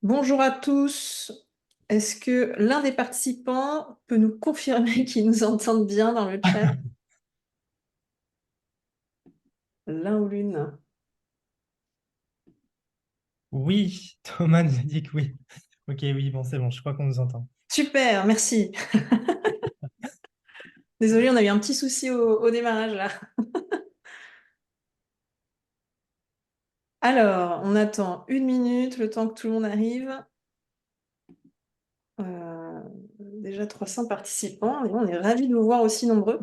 Bonjour à tous. Est-ce que l'un des participants peut nous confirmer qu'il nous entende bien dans le chat? L'un ou l'une. Oui, Thomas nous a dit que oui. Ok, oui, bon, c'est bon, je crois qu'on nous entend. Super, merci. Désolée, on a eu un petit souci au démarrage là. Alors, on attend 1 minute, le temps que tout le monde arrive. Déjà 300 participants, et on est ravis de vous voir aussi nombreux.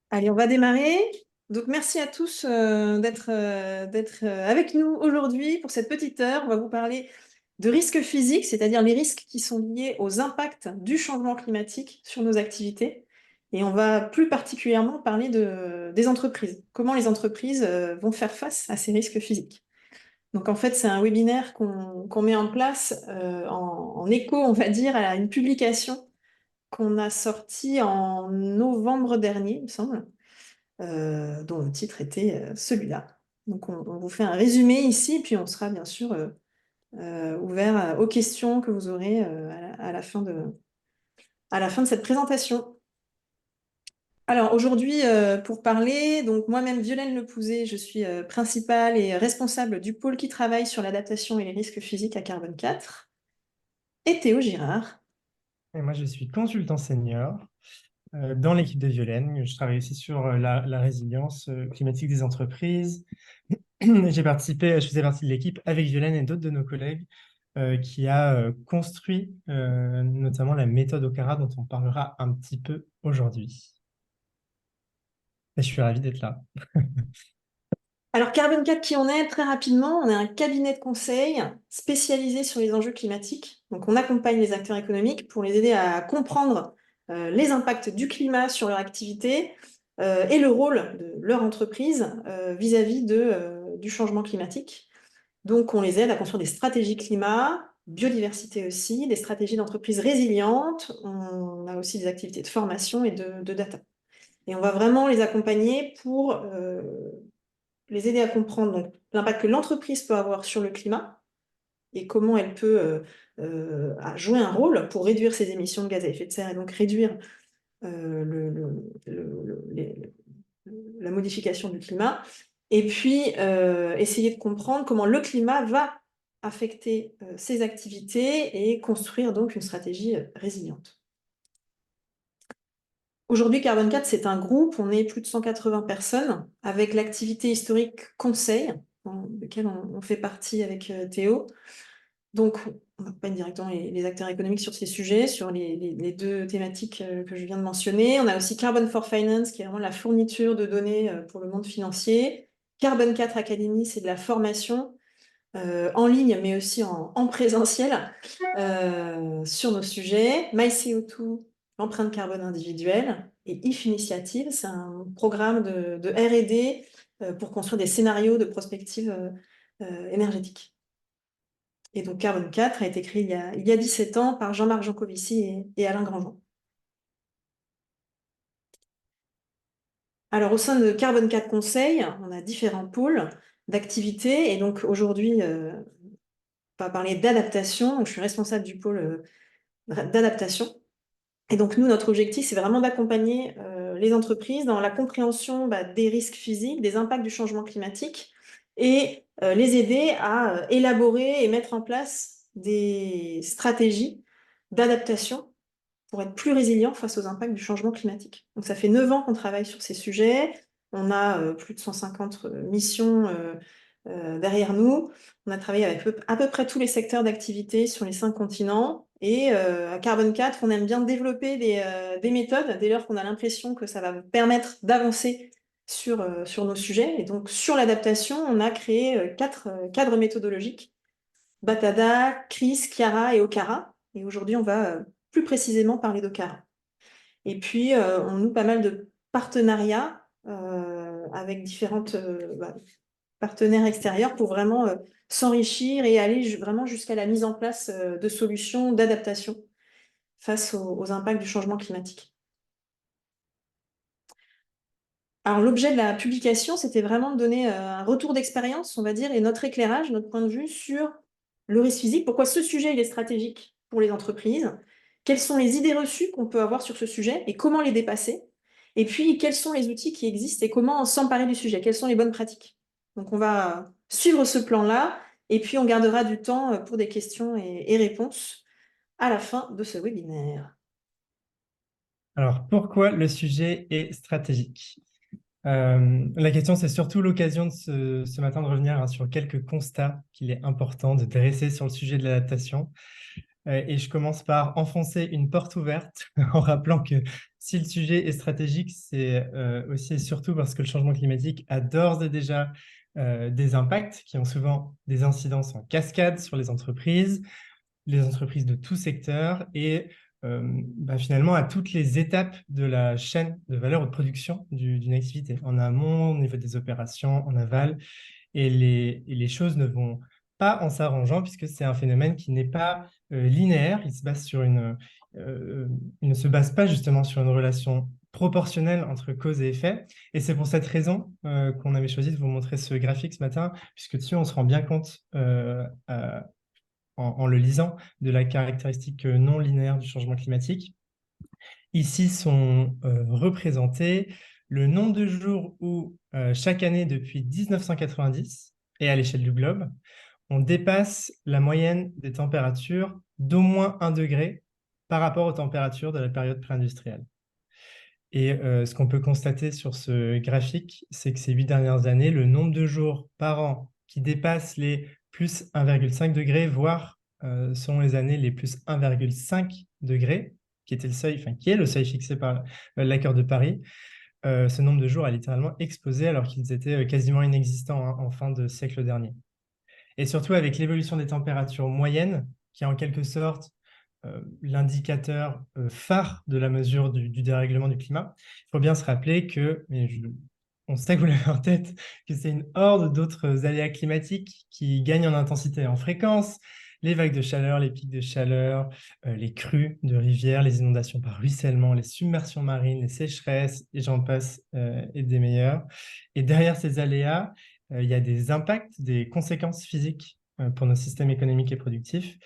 Allez, on va démarrer. Donc, merci à tous d'être avec nous aujourd'hui pour cette petite heure. On va vous parler de risques physiques, c'est-à-dire les risques qui sont liés aux impacts du changement climatique sur nos activités. Et on va plus particulièrement parler des entreprises. Comment les entreprises vont faire face à ces risques physiques. Donc, en fait, c'est un webinaire qu'on met en place en écho, on va dire, à une publication qu'on a sortie en novembre dernier, il me semble, dont le titre était celui-là. Donc on vous fait un résumé ici, puis on sera bien sûr ouvert aux questions que vous aurez à la fin de cette présentation. Alors aujourd'hui, pour parler, donc moi-même Violaine Lepouzet, je suis principale et responsable du pôle qui travaille sur l'adaptation et les risques physiques à Carbone 4, et Théo Girard. Et moi, je suis consultant senior dans l'équipe de Violaine. Je travaille aussi sur la résilience climatique des entreprises. Je faisais partie de l'équipe avec Violaine et d'autres de nos collègues qui a construit notamment la méthode OCARA dont on parlera un petit peu aujourd'hui. Et je suis ravi d'être là. Alors, Carbone 4, qui on est? Très rapidement, on est un cabinet de conseil spécialisé sur les enjeux climatiques. Donc, on accompagne les acteurs économiques pour les aider à comprendre les impacts du climat sur leur activité et le rôle de leur entreprise vis-à-vis du changement climatique. Donc, on les aide à construire des stratégies climat, biodiversité aussi, des stratégies d'entreprise résilientes. On a aussi des activités de formation et de data. Et on va vraiment les accompagner pour les aider à comprendre l'impact que l'entreprise peut avoir sur le climat et comment elle peut jouer un rôle pour réduire ses émissions de gaz à effet de serre et donc réduire la modification du climat. Et puis, essayer de comprendre comment le climat va affecter ses activités et construire donc une stratégie résiliente. Aujourd'hui, Carbone 4, c'est un groupe, on est plus de 180 personnes, avec l'activité historique conseil, dans lequel on fait partie avec Théo. Donc, on accompagne directement les acteurs économiques sur ces sujets, sur les deux thématiques que je viens de mentionner. On a aussi Carbon for Finance, qui est vraiment la fourniture de données pour le monde financier. Carbone 4 Academy, c'est de la formation en ligne, mais aussi en présentiel sur nos sujets. MyCO2, l'empreinte carbone individuelle, et IF Initiative, c'est un programme de R&D pour construire des scénarios de prospective énergétique. Et donc Carbone 4 a été créé il y a 17 ans par Jean-Marc Jancovici et Alain Grandjean. Alors au sein de Carbone 4 Conseil, on a différents pôles d'activités, et donc aujourd'hui, on va parler d'adaptation. Donc je suis responsable du pôle d'adaptation. Et donc, nous, notre objectif, c'est vraiment d'accompagner les entreprises dans la compréhension des risques physiques, des impacts du changement climatique, et les aider à élaborer et mettre en place des stratégies d'adaptation pour être plus résilients face aux impacts du changement climatique. Donc, ça fait 9 ans qu'on travaille sur ces sujets. On a plus de 150 missions derrière nous. On a travaillé avec à peu près tous les secteurs d'activité sur les 5 continents. Et à Carbone 4, on aime bien développer des méthodes dès lors qu'on a l'impression que ça va permettre d'avancer sur nos sujets. Et donc, sur l'adaptation, on a créé 4 cadres méthodologiques: Batada, CRIS, Chiara et Okara. Et aujourd'hui, on va plus précisément parler d'Okara. Et puis, on noue pas mal de partenariats avec différentes partenaires extérieurs pour vraiment s'enrichir et aller vraiment jusqu'à la mise en place de solutions d'adaptation face aux impacts du changement climatique. Alors l'objet de la publication, c'était vraiment de donner un retour d'expérience, on va dire, et notre éclairage, notre point de vue sur le risque physique. Pourquoi ce sujet il est stratégique pour les entreprises? Quelles sont les idées reçues qu'on peut avoir sur ce sujet et comment les dépasser? Et puis, quels sont les outils qui existent et comment s'emparer du sujet? Quelles sont les bonnes pratiques? Donc on va suivre ce plan-là et puis on gardera du temps pour des questions et réponses à la fin de ce webinaire. Alors, pourquoi le sujet est stratégique? La question, c'est surtout l'occasion de ce matin de revenir sur quelques constats qu'il est important de dresser sur le sujet de l'adaptation. Et je commence par enfoncer une porte ouverte en rappelant que si le sujet est stratégique, c'est aussi et surtout parce que le changement climatique a d'ores et déjà des impacts qui ont souvent des incidences en cascade sur les entreprises de tout secteur et finalement à toutes les étapes de la chaîne de valeur ou de production d'une activité, en amont, au niveau des opérations, en aval. Et les choses ne vont pas en s'arrangeant puisque c'est un phénomène qui n'est pas linéaire. Il ne se base pas justement sur une relation proportionnelle entre cause et effet. Et c'est pour cette raison qu'on avait choisi de vous montrer ce graphique ce matin, puisque dessus, on se rend bien compte en le lisant de la caractéristique non linéaire du changement climatique. Ici sont représentés le nombre de jours où chaque année depuis 1990 et à l'échelle du globe, on dépasse la moyenne des températures d'au moins 1 degré par rapport aux températures de la période pré-industrielle. Et ce qu'on peut constater sur ce graphique, c'est que ces 8 dernières années, le nombre de jours par an qui dépassent les plus 1,5 degré, voire selon les années, les plus 1,5 degré, qui était le seuil, enfin, qui est le seuil fixé par l'accord de Paris, ce nombre de jours a littéralement explosé alors qu'ils étaient quasiment inexistants en fin de siècle dernier. Et surtout avec l'évolution des températures moyennes, qui est en quelque sorte l'indicateur phare de la mesure du dérèglement du climat, il faut bien se rappeler que, on sait que vous l'avez en tête, que c'est une horde d'autres aléas climatiques qui gagnent en intensité et en fréquence, les vagues de chaleur, les pics de chaleur, les crues de rivières, les inondations par ruissellement, les submersions marines, les sécheresses, et j'en passe, et des meilleurs. Et derrière ces aléas, il y a des impacts, des conséquences physiques pour nos systèmes économiques et productifs.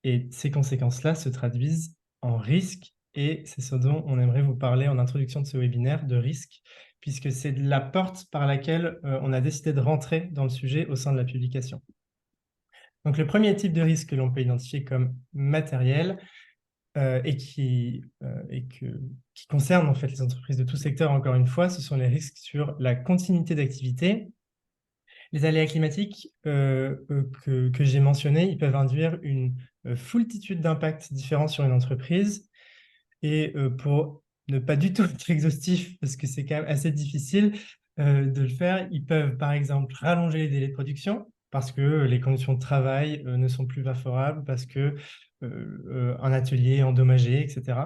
Et ces conséquences-là se traduisent en risques. Et c'est ce dont on aimerait vous parler en introduction de ce webinaire, de risques, puisque c'est la porte par laquelle on a décidé de rentrer dans le sujet au sein de la publication. Donc le premier type de risque que l'on peut identifier comme matériel qui concerne en fait les entreprises de tout secteur, encore une fois, ce sont les risques sur la continuité d'activité. Les aléas climatiques que j'ai mentionnés, ils peuvent induire une foultitude d'impacts différents sur une entreprise. Et pour ne pas du tout être exhaustif, parce que c'est quand même assez difficile de le faire, ils peuvent par exemple rallonger les délais de production parce que les conditions de travail ne sont plus favorables, parce que un atelier est endommagé, etc.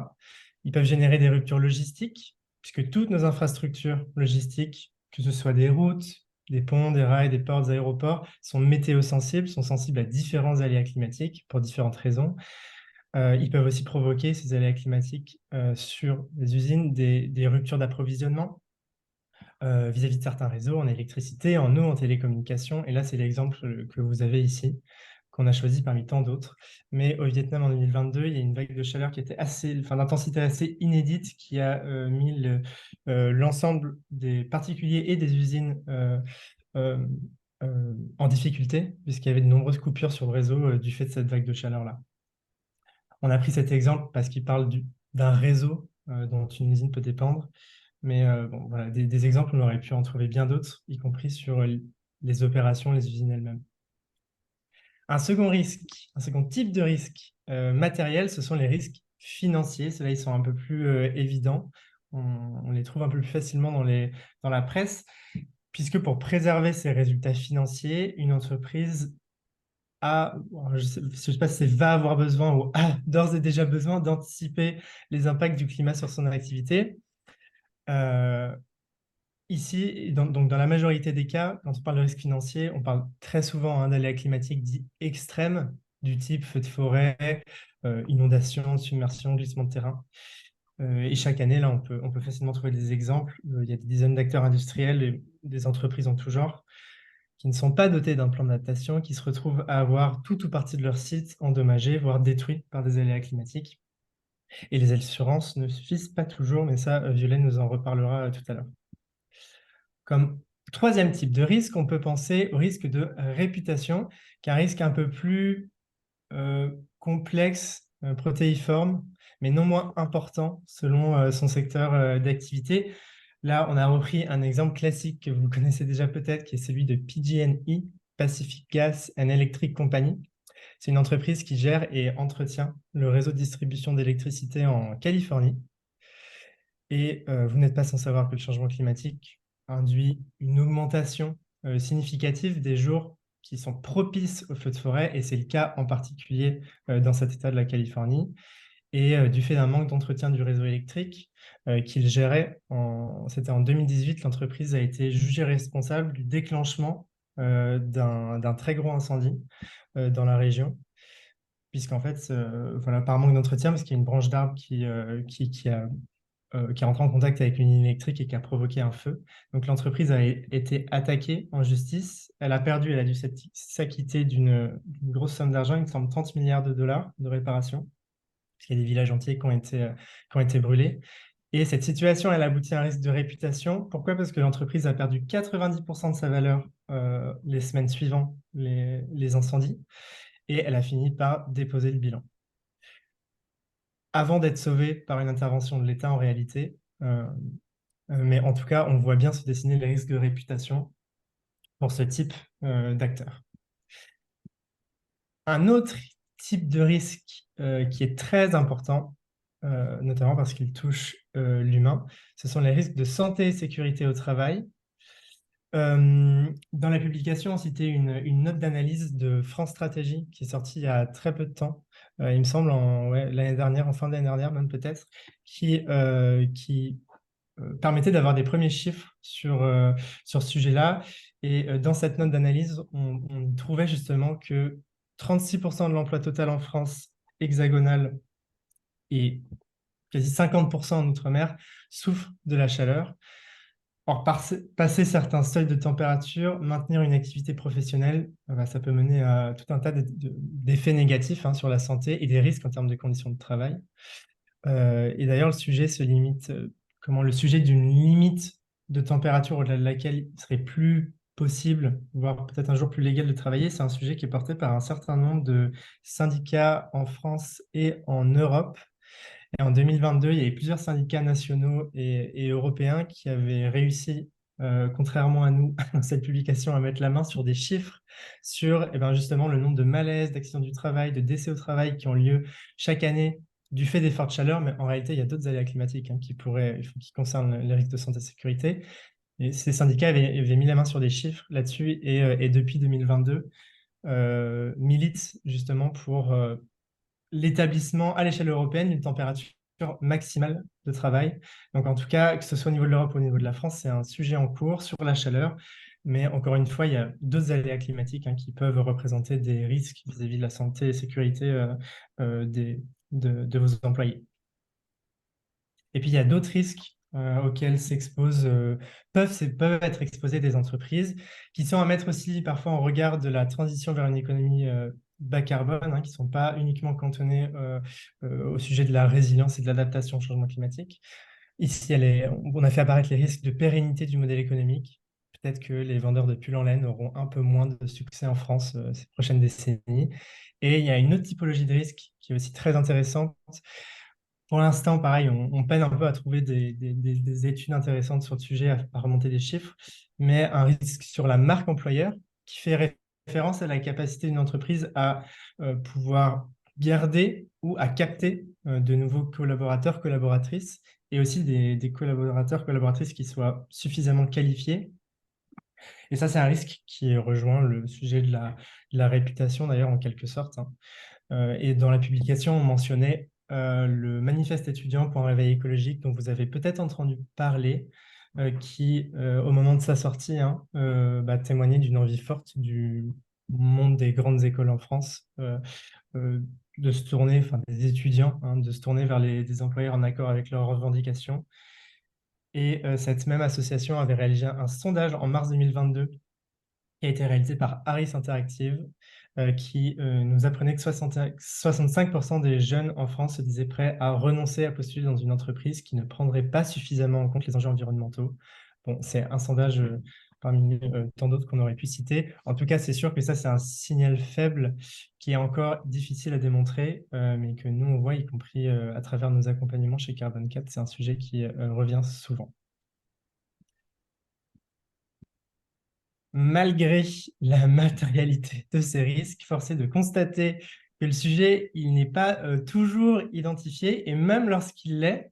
Ils peuvent générer des ruptures logistiques, puisque toutes nos infrastructures logistiques, que ce soit des routes, des ponts, des rails, des ports, des aéroports, sont météosensibles, sont sensibles à différents aléas climatiques pour différentes raisons. Ils peuvent aussi provoquer, ces aléas climatiques, sur les usines, des ruptures d'approvisionnement vis-à-vis de certains réseaux, en électricité, en eau, en télécommunication. Et là, c'est l'exemple que vous avez ici, qu'on a choisi parmi tant d'autres. Mais au Vietnam, en 2022, il y a une vague de chaleur qui était d'intensité assez inédite, qui a mis l'ensemble des particuliers et des usines en difficulté, puisqu'il y avait de nombreuses coupures sur le réseau du fait de cette vague de chaleur-là. On a pris cet exemple parce qu'il parle d'un réseau dont une usine peut dépendre. Mais bon, voilà, des exemples, on aurait pu en trouver bien d'autres, y compris sur les opérations, les usines elles-mêmes. Un second type de risque matériel, ce sont les risques financiers. Ceux-là, ils sont un peu plus évidents. On les trouve un peu plus facilement dans la presse, puisque pour préserver ses résultats financiers, une entreprise je ne sais pas si c'est va avoir besoin ou a d'ores et déjà besoin d'anticiper les impacts du climat sur son activité. Ici, donc dans la majorité des cas, quand on parle de risque financier, on parle très souvent d'aléas climatiques dits extrêmes, du type feu de forêt, inondation, submersion, glissement de terrain. Et chaque année, là, on peut facilement trouver des exemples. Il y a des dizaines d'acteurs industriels et des entreprises en tout genre qui ne sont pas dotés d'un plan d'adaptation, qui se retrouvent à avoir tout ou partie de leur site endommagé, voire détruit par des aléas climatiques. Et les assurances ne suffisent pas toujours, mais ça, Violaine nous en reparlera tout à l'heure. Comme troisième type de risque, on peut penser au risque de réputation, qui est un risque un peu plus complexe, protéiforme, mais non moins important selon son secteur d'activité. Là, on a repris un exemple classique que vous connaissez déjà peut-être, qui est celui de PG&E, Pacific Gas and Electric Company. C'est une entreprise qui gère et entretient le réseau de distribution d'électricité en Californie. Et vous n'êtes pas sans savoir que le changement climatique induit une augmentation significative des jours qui sont propices aux feux de forêt, et c'est le cas en particulier dans cet état de la Californie, et du fait d'un manque d'entretien du réseau électrique qu'il gérait, c'était en 2018, l'entreprise a été jugée responsable du déclenchement d'un très gros incendie dans la région, puisqu'en fait, voilà, par manque d'entretien, parce qu'il y a une branche d'arbre qui est rentré en contact avec une ligne électrique et qui a provoqué un feu. Donc l'entreprise a été attaquée en justice. Elle a dû s'acquitter d'une grosse somme d'argent, il me semble 30 milliards de dollars de réparation, parce qu'il y a des villages entiers qui ont été brûlés. Et cette situation, elle aboutit à un risque de réputation. Pourquoi? Parce que l'entreprise a perdu 90% de sa valeur les semaines suivant les incendies, et elle a fini par déposer le bilan avant d'être sauvée par une intervention de l'État en réalité. Mais en tout cas, on voit bien se dessiner les risques de réputation pour ce type d'acteur. Un autre type de risque qui est très important, notamment parce qu'il touche l'humain, ce sont les risques de santé et sécurité au travail. Dans la publication, on citait une note d'analyse de France Stratégie qui est sortie il y a très peu de temps, il me semble l'année dernière, en fin d'année dernière même peut-être, qui permettait d'avoir des premiers chiffres sur ce sujet-là. Et dans cette note d'analyse, on trouvait justement que 36% de l'emploi total en France hexagonale et quasi 50% en Outre-mer souffrent de la chaleur. Or, passer certains seuils de température, maintenir une activité professionnelle, ça peut mener à tout un tas d'effets négatifs hein, sur la santé et des risques en termes de conditions de travail. Et d'ailleurs, le sujet d'une limite de température au-delà de laquelle il serait plus possible, voire peut-être un jour plus légal de travailler, c'est un sujet qui est porté par un certain nombre de syndicats en France et en Europe. Et en 2022, il y avait plusieurs syndicats nationaux et européens qui avaient réussi, contrairement à nous, dans cette publication, à mettre la main sur des chiffres sur justement le nombre de malaises, d'accidents du travail, de décès au travail qui ont lieu chaque année du fait des fortes chaleurs, mais en réalité, il y a d'autres aléas climatiques qui concernent les risques de santé et sécurité. Et ces syndicats avaient mis la main sur des chiffres là-dessus et depuis 2022, militent justement pour l'établissement à l'échelle européenne d'une température maximale de travail. Donc en tout cas, que ce soit au niveau de l'Europe ou au niveau de la France, c'est un sujet en cours sur la chaleur. Mais encore une fois, il y a d'autres aléas climatiques qui peuvent représenter des risques vis-à-vis de la santé et sécurité de vos employés. Et puis, il y a d'autres risques auxquels peuvent être exposées des entreprises, qui sont à mettre aussi parfois en regard de la transition vers une économie bas carbone, qui ne sont pas uniquement cantonnés au sujet de la résilience et de l'adaptation au changement climatique. Ici, on a fait apparaître les risques de pérennité du modèle économique. Peut-être que les vendeurs de pulls en laine auront un peu moins de succès en France ces prochaines décennies. Et il y a une autre typologie de risque qui est aussi très intéressante. Pour l'instant, pareil, on peine un peu à trouver des études intéressantes sur le sujet, à remonter des chiffres, mais un risque sur la marque employeur qui fait référence à la capacité d'une entreprise à pouvoir garder ou à capter de nouveaux collaborateurs, collaboratrices, et aussi des collaborateurs, collaboratrices qui soient suffisamment qualifiés. Et ça, c'est un risque qui rejoint le sujet de la réputation, d'ailleurs, en quelque sorte. Et dans la publication, on mentionnait le manifeste étudiant pour un réveil écologique dont vous avez peut-être entendu parler, qui, au moment de sa sortie, témoignait d'une envie forte monde des grandes écoles en France, de se tourner, enfin des étudiants, hein, de se tourner vers des employeurs en accord avec leurs revendications. Et cette même association avait réalisé un sondage en mars 2022 qui a été réalisé par Harris Interactive, qui nous apprenait que 65% des jeunes en France se disaient prêts à renoncer à postuler dans une entreprise qui ne prendrait pas suffisamment en compte les enjeux environnementaux. Bon, c'est un sondage parmi tant d'autres qu'on aurait pu citer. En tout cas, c'est sûr que ça, c'est un signal faible qui est encore difficile à démontrer, mais que nous, on voit, y compris à travers nos accompagnements chez Carbone 4, c'est un sujet qui revient souvent. Malgré la matérialité de ces risques, force est de constater que le sujet, il n'est pas toujours identifié, et même lorsqu'il l'est,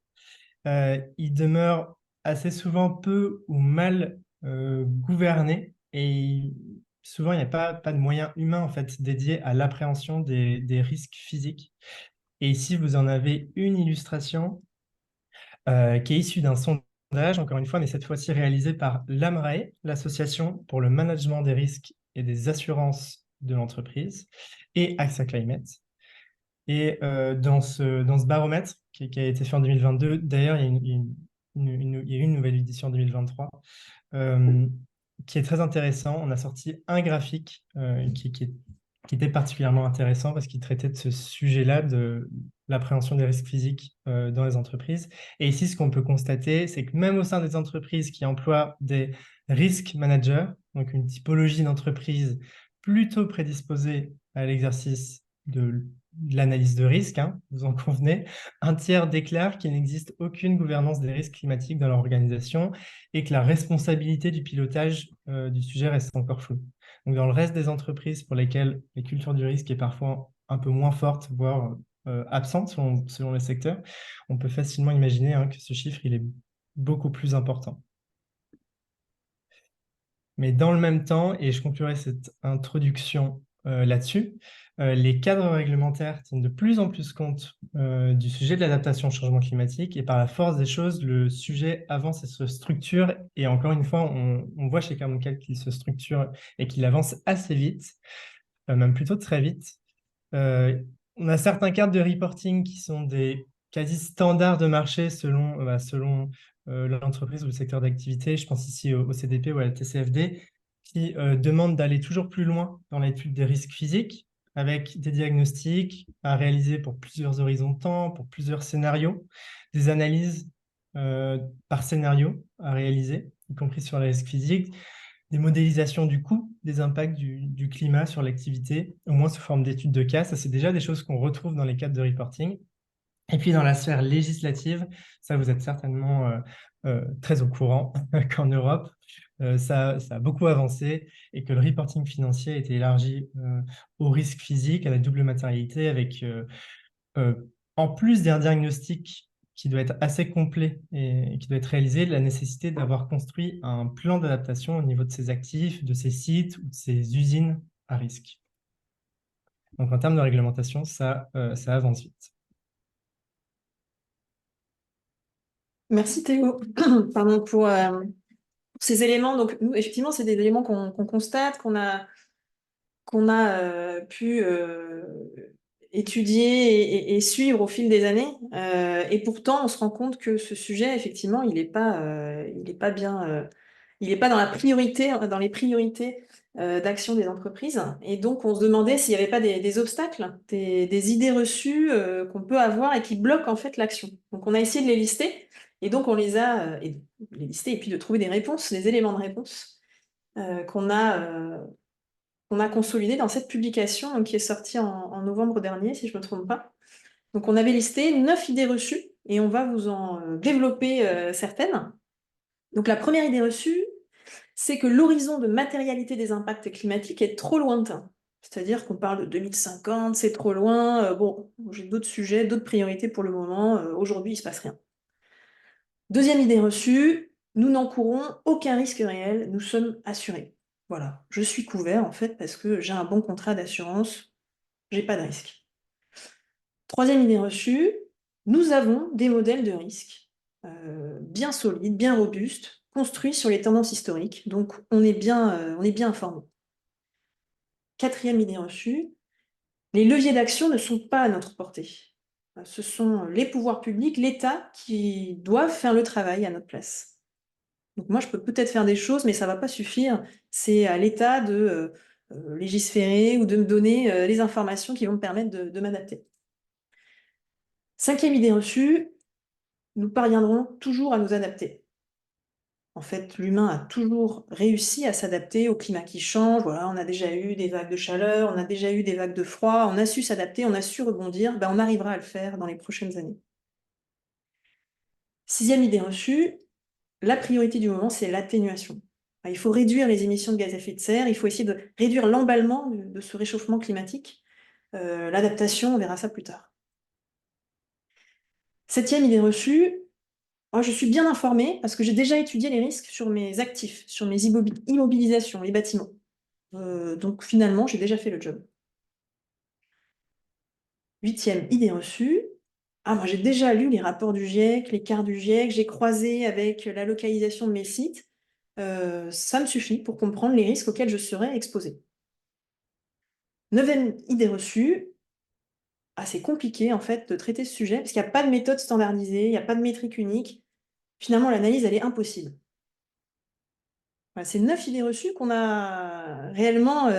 il demeure assez souvent peu ou mal gouverné, et souvent, il n'y a pas de moyens humains en fait, dédiés à l'appréhension des risques physiques. Et ici, vous en avez une illustration qui est issue d'un sondage, encore une fois, mais cette fois-ci réalisé par l'AMRAE, l'Association pour le management des risques et des assurances de l'entreprise, et AXA Climate. Et dans ce baromètre qui a été fait en 2022, d'ailleurs, il y a eu une nouvelle édition en 2023, qui est très intéressant. On a sorti un graphique qui était particulièrement intéressant parce qu'il traitait de ce sujet-là, de l'appréhension des risques physiques dans les entreprises. Et ici, ce qu'on peut constater, c'est que même au sein des entreprises qui emploient des risk managers, donc une typologie d'entreprise plutôt prédisposée à l'exercice de l'analyse de risque, hein, vous en convenez, un tiers déclare qu'il n'existe aucune gouvernance des risques climatiques dans leur organisation et que la responsabilité du pilotage du sujet reste encore floue. Donc, dans le reste des entreprises pour lesquelles la culture du risque est parfois un peu moins forte, voire absente selon les secteurs, on peut facilement imaginer hein, que ce chiffre il est beaucoup plus important. Mais dans le même temps, et je conclurai cette introduction là-dessus, les cadres réglementaires tiennent de plus en plus compte du sujet de l'adaptation au changement climatique et par la force des choses, le sujet avance et se structure. Et encore une fois, on voit chez Carbon 4 qu'il se structure et qu'il avance assez vite, même plutôt très vite. On a certains cadres de reporting qui sont des quasi standards de marché selon l'entreprise ou le secteur d'activité. Je pense ici au CDP ou à la TCFD, qui demandent d'aller toujours plus loin dans l'étude des risques physiques, avec des diagnostics à réaliser pour plusieurs horizons de temps, pour plusieurs scénarios, des analyses par scénario à réaliser, y compris sur les risques physiques, des modélisations du coût des impacts du climat sur l'activité, au moins sous forme d'études de cas. Ça, c'est déjà des choses qu'on retrouve dans les cadres de reporting. Et puis dans la sphère législative, ça, vous êtes certainement très au courant qu'en Europe, ça a beaucoup avancé et que le reporting financier a été élargi aux risques physiques, à la double matérialité, avec euh, en plus d'un diagnostic qui doit être assez complet et qui doit être réalisé, la nécessité d'avoir construit un plan d'adaptation au niveau de ses actifs, de ses sites ou de ses usines à risque. Donc en termes de réglementation, ça avance vite. Merci Théo, pardon, pour ces éléments. Donc, nous, effectivement, c'est des éléments qu'on constate, qu'on a pu étudier et suivre au fil des années. Et pourtant, on se rend compte que ce sujet, effectivement, il est pas bien, il n'est pas dans la priorité, dans les priorités d'action des entreprises. Et donc, on se demandait s'il n'y avait pas des obstacles, des idées reçues qu'on peut avoir et qui bloquent en fait l'action. Donc, on a essayé de les lister. Et donc, on les a les lister et puis de trouver des réponses, des éléments de réponse qu'on a consolidé dans cette publication donc, qui est sortie en novembre dernier, si je ne me trompe pas. Donc, on avait listé 9 idées reçues et on va vous en développer certaines. Donc, la première idée reçue, c'est que l'horizon de matérialité des impacts climatiques est trop lointain. C'est-à-dire qu'on parle de 2050, c'est trop loin. Bon, j'ai d'autres sujets, d'autres priorités pour le moment. Aujourd'hui, il ne se passe rien. Deuxième idée reçue, nous n'encourons aucun risque réel, nous sommes assurés. Voilà, je suis couvert en fait parce que j'ai un bon contrat d'assurance, j'ai pas de risque. Troisième idée reçue, nous avons des modèles de risque bien solides, bien robustes, construits sur les tendances historiques, donc on est bien informé. Quatrième idée reçue, les leviers d'action ne sont pas à notre portée. Ce sont les pouvoirs publics, l'État qui doivent faire le travail à notre place. Donc moi, je peux peut-être faire des choses, mais ça va pas suffire. C'est à l'État de légiférer ou de me donner les informations qui vont me permettre de m'adapter. Cinquième idée reçue, nous parviendrons toujours à nous adapter. En fait, l'humain a toujours réussi à s'adapter au climat qui change. Voilà, on a déjà eu des vagues de chaleur, on a déjà eu des vagues de froid, on a su s'adapter, on a su rebondir. Ben, on arrivera à le faire dans les prochaines années. Sixième idée reçue, la priorité du moment, c'est l'atténuation. Il faut réduire les émissions de gaz à effet de serre, il faut essayer de réduire l'emballement de ce réchauffement climatique. L'adaptation, on verra ça plus tard. Septième idée reçue, moi, je suis bien informée parce que j'ai déjà étudié les risques sur mes actifs, sur mes immobilisations, les bâtiments. Donc finalement, j'ai déjà fait le job. Huitième idée reçue, moi j'ai déjà lu les rapports du GIEC, les cartes du GIEC, j'ai croisé avec la localisation de mes sites. Ça me suffit pour comprendre les risques auxquels je serais exposée. Neuvième idée reçue, c'est compliqué en fait de traiter ce sujet parce qu'il n'y a pas de méthode standardisée, il n'y a pas de métrique unique. Finalement, l'analyse, elle est impossible. Voilà, c'est 9 idées reçues qu'on a réellement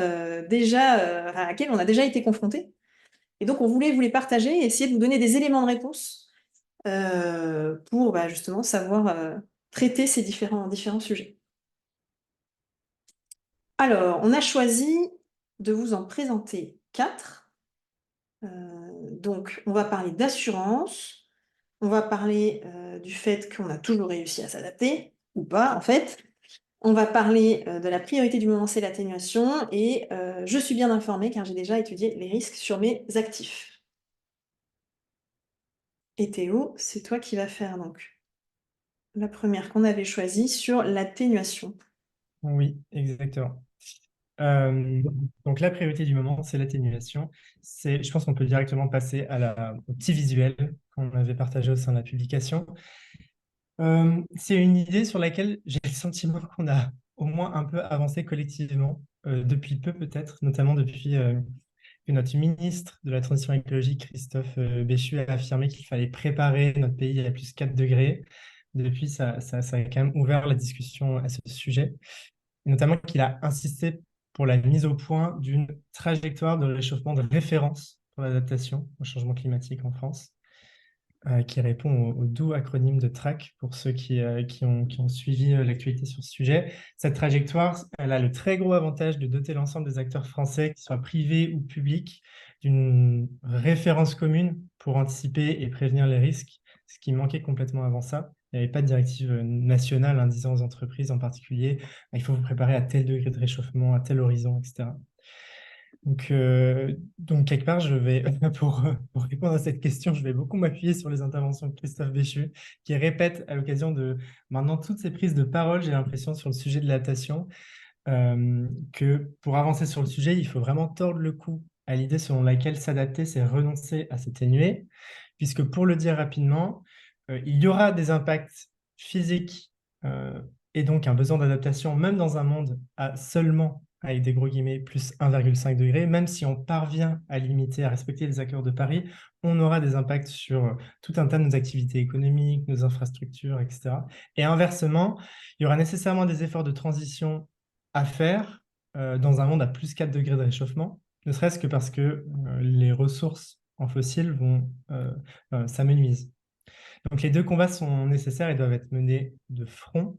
déjà, à laquelles on a déjà été confronté. Et donc, on voulait vous les partager et essayer de vous donner des éléments de réponse pour justement savoir traiter ces différents sujets. Alors, on a choisi de vous en présenter 4. Donc, on va parler d'assurance, on va parler du fait qu'on a toujours réussi à s'adapter, ou pas en fait. On va parler de la priorité du moment, c'est l'atténuation, et je suis bien informée car j'ai déjà étudié les risques sur mes actifs. Et Théo, c'est toi qui vas faire donc la première qu'on avait choisie sur l'atténuation. Oui, exactement. Euh, donc la priorité du moment, c'est l'atténuation. Je pense qu'on peut directement passer au petit visuel qu'on avait partagé au sein de la publication. C'est une idée sur laquelle j'ai le sentiment qu'on a au moins un peu avancé collectivement, depuis peu peut-être, notamment depuis que notre ministre de la Transition écologique, Christophe Béchu, a affirmé qu'il fallait préparer notre pays à plus 4 degrés. Depuis, ça a quand même ouvert la discussion à ce sujet, et notamment qu'il a insisté pour la mise au point d'une trajectoire de réchauffement de référence pour l'adaptation au changement climatique en France, qui répond au doux acronyme de TRAC pour ceux qui ont suivi l'actualité sur ce sujet. Cette trajectoire, elle a le très gros avantage de doter l'ensemble des acteurs français, qu'ils soient privés ou publics, d'une référence commune pour anticiper et prévenir les risques, ce qui manquait complètement avant ça. Il n'y avait pas de directive nationale disant aux entreprises en particulier, il faut vous préparer à tel degré de réchauffement, à tel horizon, etc. Donc quelque part, pour répondre à cette question, je vais beaucoup m'appuyer sur les interventions de Christophe Béchu, qui répète à l'occasion de maintenant toutes ces prises de parole, j'ai l'impression, sur le sujet de l'adaptation, que pour avancer sur le sujet, il faut vraiment tordre le cou à l'idée selon laquelle s'adapter, c'est renoncer à s'atténuer, puisque pour le dire rapidement, il y aura des impacts physiques euh, et donc un besoin d'adaptation, même dans un monde à seulement, avec des gros guillemets, plus 1,5 degré, même si on parvient à limiter, à respecter les accords de Paris, on aura des impacts sur tout un tas de nos activités économiques, nos infrastructures, etc. Et inversement, il y aura nécessairement des efforts de transition à faire dans un monde à plus 4 degrés de réchauffement, ne serait-ce que parce que les ressources en fossiles vont s'amenuisent. Donc les deux combats sont nécessaires et doivent être menés de front.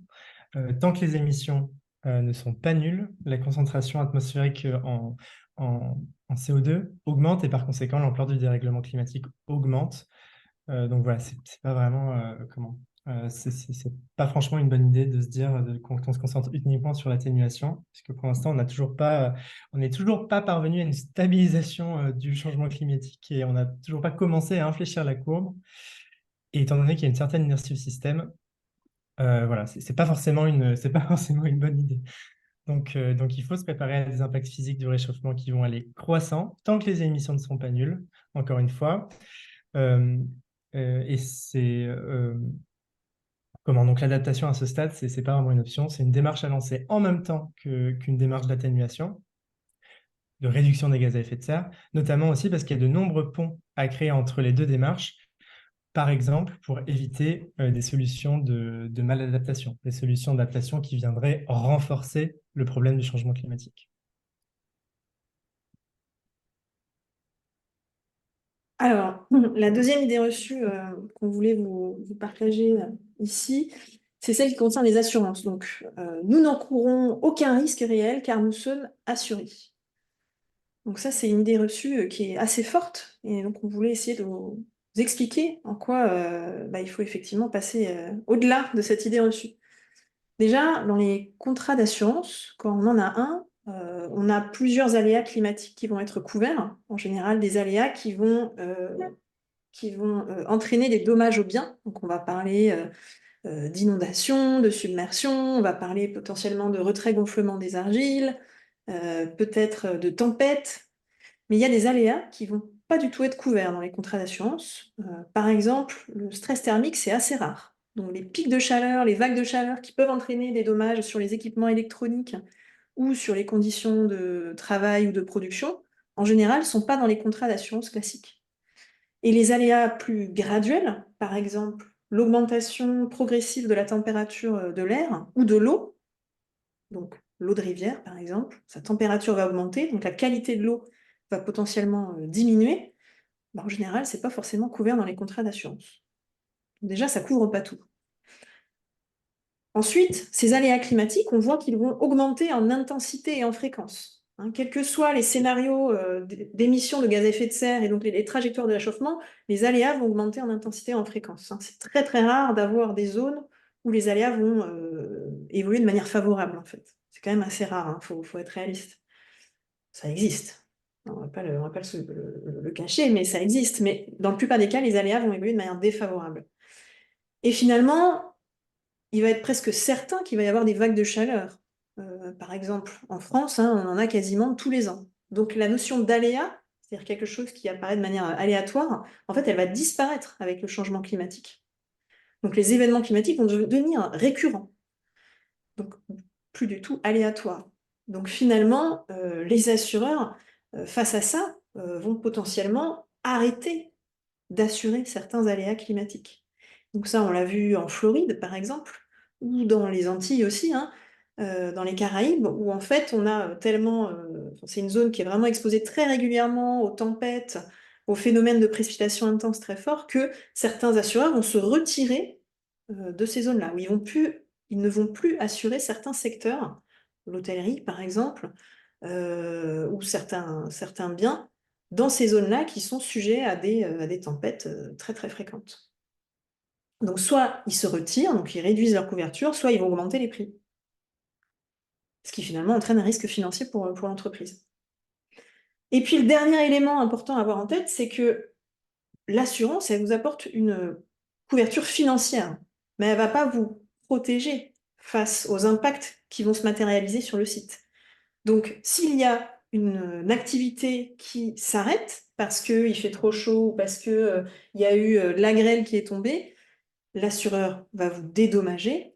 Tant que les émissions ne sont pas nulles, la concentration atmosphérique en CO2 augmente et par conséquent l'ampleur du dérèglement climatique augmente. Donc voilà, c'est pas vraiment c'est pas franchement une bonne idée de se dire qu'on se concentre uniquement sur l'atténuation, puisque pour l'instant on n'est toujours pas parvenu à une stabilisation du changement climatique et on n'a toujours pas commencé à infléchir la courbe. Et étant donné qu'il y a une certaine inertie au système, voilà, c'est pas forcément une bonne idée. Donc il faut se préparer à des impacts physiques du réchauffement qui vont aller croissant tant que les émissions ne seront pas nulles, encore une fois. Euh, et c'est donc l'adaptation à ce stade, c'est pas vraiment une option, c'est une démarche à lancer en même temps qu'une démarche d'atténuation. de réduction des gaz à effet de serre, notamment aussi parce qu'il y a de nombreux ponts à créer entre les deux démarches, par exemple pour éviter des solutions de maladaptation, des solutions d'adaptation qui viendraient renforcer le problème du changement climatique. Alors, la deuxième idée reçue qu'on voulait vous partager ici, c'est celle qui concerne les assurances. Donc, nous n'encourons aucun risque réel car nous sommes assurés. Donc ça, c'est une idée reçue qui est assez forte. Et donc, on voulait essayer de vous expliquer en quoi il faut effectivement passer au-delà de cette idée reçue. Déjà, dans les contrats d'assurance, quand on en a un, on a plusieurs aléas climatiques qui vont être couverts. En général, des aléas qui vont entraîner des dommages aux biens. Donc, on va parler d'inondations, de submersion, on va parler potentiellement de retrait-gonflement des argiles, peut-être de tempêtes. Mais il y a des aléas qui vont pas du tout être couverts dans les contrats d'assurance. Par exemple, le stress thermique, c'est assez rare. Donc les pics de chaleur, les vagues de chaleur qui peuvent entraîner des dommages sur les équipements électroniques ou sur les conditions de travail ou de production, en général, ne sont pas dans les contrats d'assurance classiques. Et les aléas plus graduels, par exemple l'augmentation progressive de la température de l'air ou de l'eau, donc l'eau de rivière par exemple, sa température va augmenter, donc la qualité de l'eau va potentiellement diminuer, en général, c'est pas forcément couvert dans les contrats d'assurance. Déjà, ça couvre pas tout. Ensuite, ces aléas climatiques, on voit qu'ils vont augmenter en intensité et en fréquence. Quels que soient les scénarios d'émissions de gaz à effet de serre et donc les trajectoires de réchauffement, les aléas vont augmenter en intensité et en fréquence. C'est très très rare d'avoir des zones où les aléas vont évoluer de manière favorable en fait. C'est quand même assez rare, faut être réaliste. Ça existe. On ne va pas le cacher, mais ça existe. Mais dans la plupart des cas, les aléas vont évoluer de manière défavorable. Et finalement, il va être presque certain qu'il va y avoir des vagues de chaleur. Par exemple, en France, on en a quasiment tous les ans. Donc la notion d'aléa, c'est-à-dire quelque chose qui apparaît de manière aléatoire, en fait, elle va disparaître avec le changement climatique. Donc les événements climatiques vont devenir récurrents. Donc plus du tout aléatoires. Donc finalement, les assureurs, face à ça, vont potentiellement arrêter d'assurer certains aléas climatiques. Donc ça, on l'a vu en Floride, par exemple, ou dans les Antilles aussi, dans les Caraïbes, où en fait, on a tellement... c'est une zone qui est vraiment exposée très régulièrement aux tempêtes, aux phénomènes de précipitations intenses très forts, que certains assureurs vont se retirer de ces zones-là, où ils ne vont plus assurer certains secteurs, l'hôtellerie par exemple, ou certains biens, dans ces zones-là qui sont sujets à des tempêtes très très fréquentes. Donc soit ils se retirent, donc ils réduisent leur couverture, soit ils vont augmenter les prix. Ce qui finalement entraîne un risque financier pour l'entreprise. Et puis le dernier élément important à avoir en tête, c'est que l'assurance, elle vous apporte une couverture financière, mais elle ne va pas vous protéger face aux impacts qui vont se matérialiser sur le site. Donc, s'il y a une activité qui s'arrête parce qu'il fait trop chaud ou parce qu'il y a eu de la grêle qui est tombée, l'assureur va vous dédommager,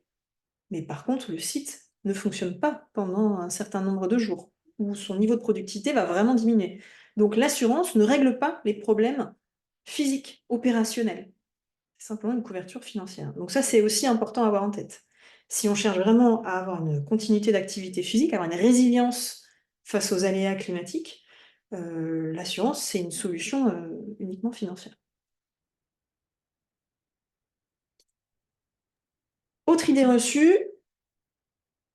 mais par contre, le site ne fonctionne pas pendant un certain nombre de jours, où son niveau de productivité va vraiment diminuer. Donc, l'assurance ne règle pas les problèmes physiques, opérationnels. C'est simplement une couverture financière. Donc ça, c'est aussi important à avoir en tête. Si on cherche vraiment à avoir une continuité d'activité physique, avoir une résilience face aux aléas climatiques, l'assurance, c'est une solution uniquement financière. Autre idée reçue,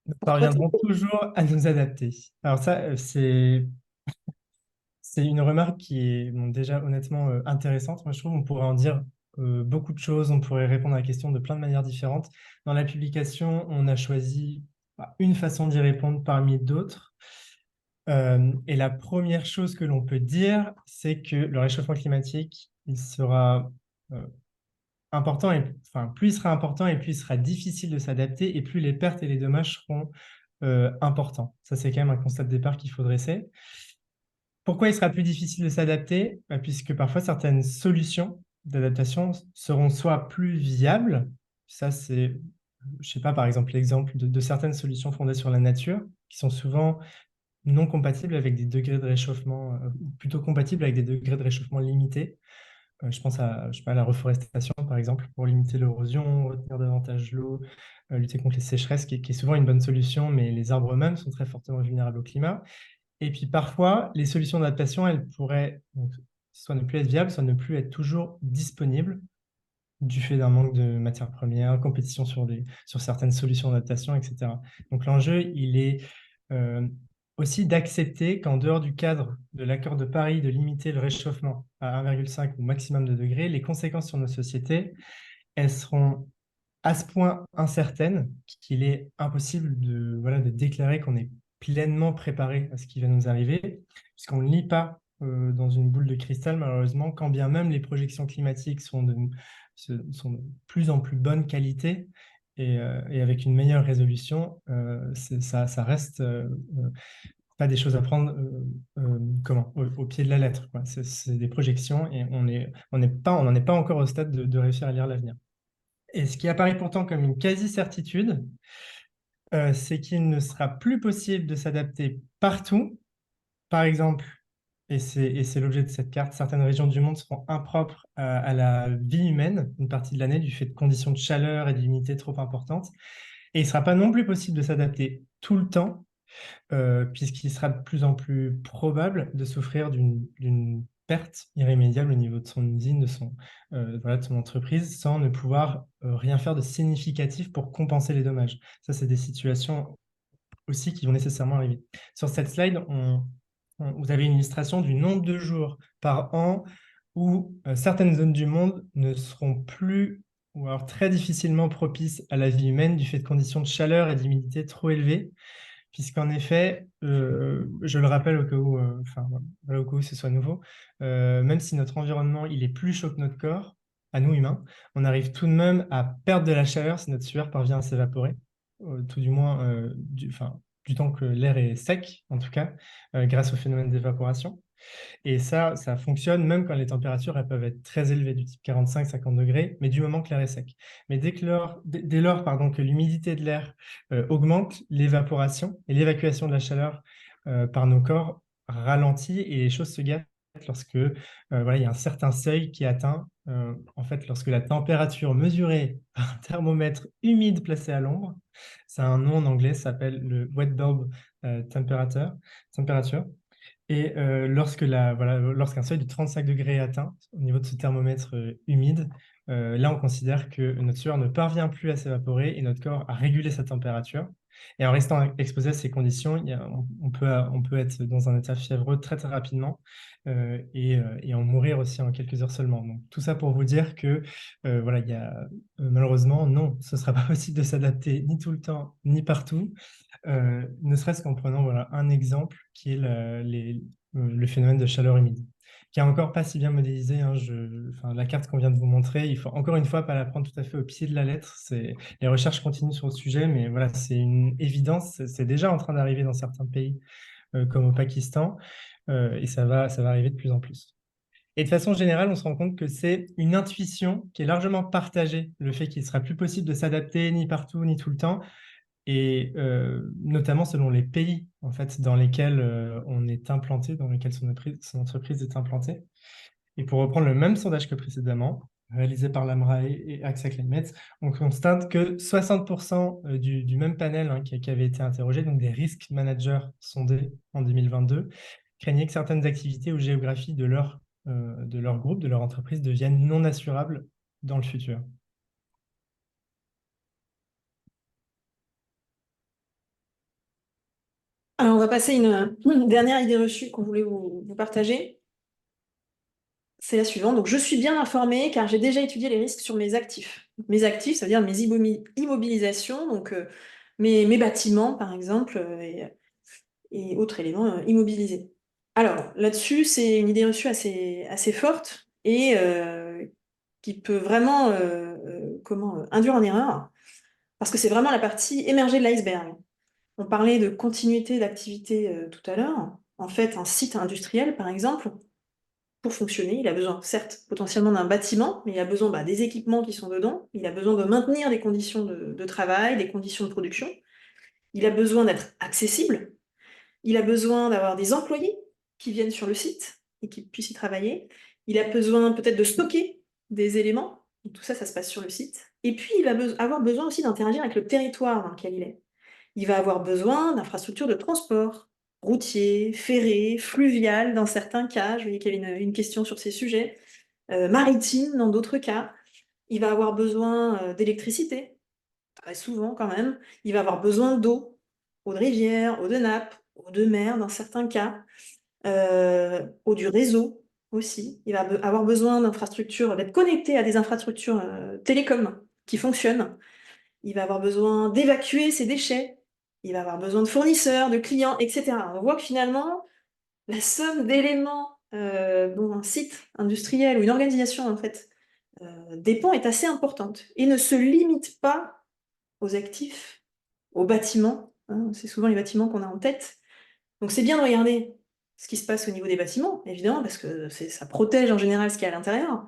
Nous pour parviendrons protéger. toujours à nous adapter. Alors ça, c'est une remarque qui est bon, déjà honnêtement intéressante. Moi, je trouve qu'on pourrait en dire beaucoup de choses. On pourrait répondre à la question de plein de manières différentes. Dans la publication, on a choisi une façon d'y répondre parmi d'autres. Et la première chose que l'on peut dire, c'est que le réchauffement climatique, il sera important et enfin, plus il sera important et plus il sera difficile de s'adapter et plus les pertes et les dommages seront importants. Ça, c'est quand même un constat de départ qu'il faut dresser. Pourquoi il sera plus difficile de s'adapter? Puisque parfois certaines solutions d'adaptation seront soit plus viables, ça c'est, je sais pas, par exemple l'exemple de certaines solutions fondées sur la nature, qui sont souvent non compatibles avec des degrés de réchauffement, plutôt compatibles avec des degrés de réchauffement limités. Je pense à, je sais pas, la reforestation, par exemple, pour limiter l'érosion, retenir davantage l'eau, lutter contre les sécheresses, qui est souvent une bonne solution, mais les arbres eux-mêmes sont très fortement vulnérables au climat. Et puis parfois, les solutions d'adaptation, elles pourraient donc, soit ne plus être viables, soit ne plus être toujours disponibles du fait d'un manque de matières premières, compétition sur certaines solutions d'adaptation, etc. Donc l'enjeu, il est euh, aussi d'accepter qu'en dehors du cadre de l'accord de Paris de limiter le réchauffement à 1,5 ou maximum de degrés, les conséquences sur nos sociétés, elles seront à ce point incertaine qu'il est impossible voilà, de déclarer qu'on est pleinement préparé à ce qui va nous arriver, puisqu'on ne lit pas dans une boule de cristal, malheureusement, quand bien même les projections climatiques sont de plus en plus bonne qualité et avec une meilleure résolution, ça reste pas des choses à prendre au pied de la lettre, quoi. C'est des projections et on n'en est pas encore au stade de réussir à lire l'avenir. Et ce qui apparaît pourtant comme une quasi-certitude, c'est qu'il ne sera plus possible de s'adapter partout. Par exemple, et c'est l'objet de cette carte, certaines régions du monde seront impropres à la vie humaine une partie de l'année du fait de conditions de chaleur et d'humidité trop importantes. Et il ne sera pas non plus possible de s'adapter tout le temps puisqu'il sera de plus en plus probable de souffrir d'une perte irrémédiable au niveau de son usine, voilà, de son entreprise, sans ne pouvoir rien faire de significatif pour compenser les dommages. Ça, c'est des situations aussi qui vont nécessairement arriver. Sur cette slide, vous avez une illustration du nombre de jours par an où certaines zones du monde ne seront plus ou alors très difficilement propices à la vie humaine du fait de conditions de chaleur et d'humidité trop élevées, puisqu'en effet, je le rappelle au cas où, enfin, voilà, au cas où ce soit nouveau, même si notre environnement il est plus chaud que notre corps, à nous humains, on arrive tout de même à perdre de la chaleur si notre sueur parvient à s'évaporer, tout du moins enfin, du temps que l'air est sec, en tout cas, grâce au phénomène d'évaporation. Et ça fonctionne même quand les températures elles peuvent être très élevées, du type 45-50 degrés, mais du moment que l'air est sec. Mais dès lors pardon, que l'humidité de l'air augmente, l'évaporation et l'évacuation de la chaleur par nos corps ralentit et les choses se gâtent lorsque voilà, il y a un certain seuil qui est atteint. En fait, lorsque la température mesurée par un thermomètre humide placé à l'ombre, c'est un nom en anglais, ça s'appelle le wet bulb temperature. Et voilà, lorsqu'un seuil de 35 degrés est atteint au niveau de ce thermomètre humide, là, on considère que notre sueur ne parvient plus à s'évaporer et notre corps a régulé sa température. Et en restant exposé à ces conditions, on peut être dans un état fiévreux très, très rapidement et en mourir aussi en quelques heures seulement. Donc, tout ça pour vous dire que, voilà, malheureusement, non, ce ne sera pas possible de s'adapter ni tout le temps, ni partout. Ne serait-ce qu'en prenant voilà, un exemple qui est le phénomène de chaleur humide, qui est encore pas si bien modélisé, hein, enfin, la carte qu'on vient de vous montrer, il faut encore une fois pas la prendre tout à fait au pied de la lettre. Les recherches continuent sur le sujet, mais voilà, c'est une évidence. C'est déjà en train d'arriver dans certains pays, comme au Pakistan, et ça va arriver de plus en plus. Et de façon générale, on se rend compte que c'est une intuition qui est largement partagée, le fait qu'il ne sera plus possible de s'adapter ni partout, ni tout le temps, et notamment selon les pays en fait, dans lesquels on est implanté, dans lesquels son entreprise est implantée. Et pour reprendre le même sondage que précédemment, réalisé par l'AMRA et AXA Climate, on constate que 60% du même panel hein, qui avait été interrogé, donc des risk managers sondés en 2022, craignaient que certaines activités ou géographies de leur groupe, de leur entreprise, deviennent non assurables dans le futur. Alors, on va passer une dernière idée reçue qu'on voulait vous partager. C'est la suivante. Donc, je suis bien informée car j'ai déjà étudié les risques sur mes actifs. Mes actifs, ça veut dire mes immobilisations, donc mes bâtiments, par exemple, et autres éléments immobilisés. Alors, là-dessus, c'est une idée reçue assez forte et qui peut vraiment induire en erreur, parce que c'est vraiment la partie émergée de l'iceberg. On parlait de continuité d'activité tout à l'heure. En fait, un site industriel, par exemple, pour fonctionner, il a besoin, certes, potentiellement d'un bâtiment, mais il a besoin des équipements qui sont dedans, il a besoin de maintenir des conditions de travail, des conditions de production, il a besoin d'être accessible, Il a besoin d'avoir des employés qui viennent sur le site et qui puissent y travailler. Il a besoin peut-être de stocker des éléments. Donc tout ça, ça se passe sur le site. Et puis, il va avoir besoin aussi d'interagir avec le territoire dans lequel il est. Il va avoir besoin d'infrastructures de transport, routier, ferré, fluvial dans certains cas. Je voyais qu'il y avait une question sur ces sujets. Maritime dans d'autres cas. Il va avoir besoin d'électricité, très souvent quand même. Il va avoir besoin d'eau, eau de rivière, eau de nappe, eau de mer dans certains cas, eau du réseau aussi. Il va avoir besoin d'infrastructures, d'être connecté à des infrastructures télécom qui fonctionnent. Il va avoir besoin d'évacuer ses déchets. Il va avoir besoin de fournisseurs, de clients, etc. On voit que finalement, la somme d'éléments dont un site industriel ou une organisation en fait dépend est assez importante et ne se limite pas aux actifs, aux bâtiments, hein. C'est souvent les bâtiments qu'on a en tête. Donc c'est bien de regarder ce qui se passe au niveau des bâtiments, évidemment, parce que ça protège en général ce qu'il y a à l'intérieur.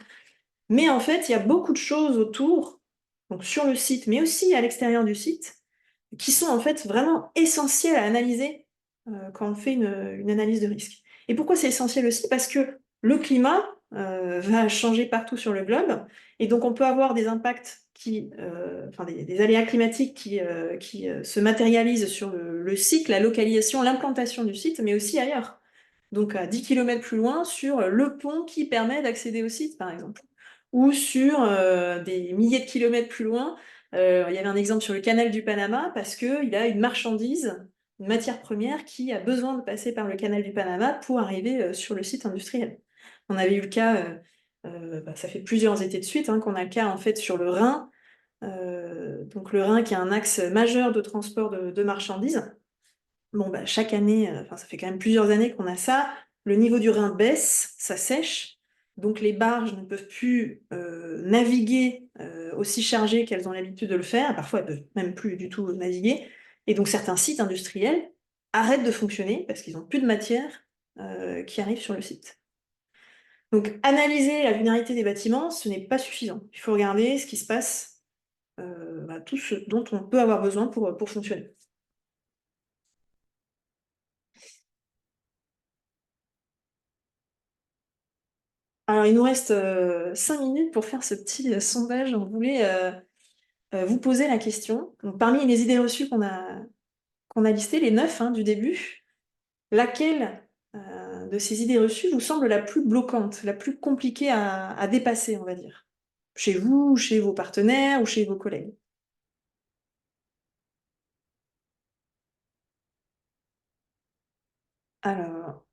Mais en fait, il y a beaucoup de choses autour, donc sur le site, mais aussi à l'extérieur du site, qui sont en fait vraiment essentielles à analyser quand on fait une analyse de risque. Et pourquoi c'est essentiel aussi? Parce que le climat va changer partout sur le globe, et donc on peut avoir des impacts enfin des aléas climatiques qui se matérialisent sur le site, la localisation, l'implantation du site, mais aussi ailleurs. Donc à 10 km plus loin, sur le pont qui permet d'accéder au site, par exemple. Ou sur des milliers de kilomètres plus loin, il y avait un exemple sur le canal du Panama, parce qu'il a une marchandise, une matière première qui a besoin de passer par le canal du Panama pour arriver sur le site industriel. On avait eu le cas, ça fait plusieurs étés de suite, hein, qu'on a le cas en fait sur le Rhin, donc le Rhin qui est un axe majeur de transport de marchandises. Bon, bah, chaque année, enfin, ça fait quand même plusieurs années qu'on a ça. Le niveau du Rhin baisse, ça sèche, donc les barges ne peuvent plus naviguer aussi chargées qu'elles ont l'habitude de le faire. Parfois, elles peuvent même plus du tout naviguer. Et donc, certains sites industriels arrêtent de fonctionner parce qu'ils n'ont plus de matière qui arrive sur le site. Donc, analyser la vulnérabilité des bâtiments, ce n'est pas suffisant. Il faut regarder ce qui se passe, tout ce dont on peut avoir besoin pour fonctionner. Alors, il nous reste 5 minutes pour faire ce petit sondage. On voulait vous poser la question. Donc, parmi les idées reçues qu'on a listées, les 9 hein, du début, laquelle de ces idées reçues vous semble la plus bloquante, la plus compliquée à dépasser, on va dire? Chez vous, chez vos partenaires ou chez vos collègues? Alors,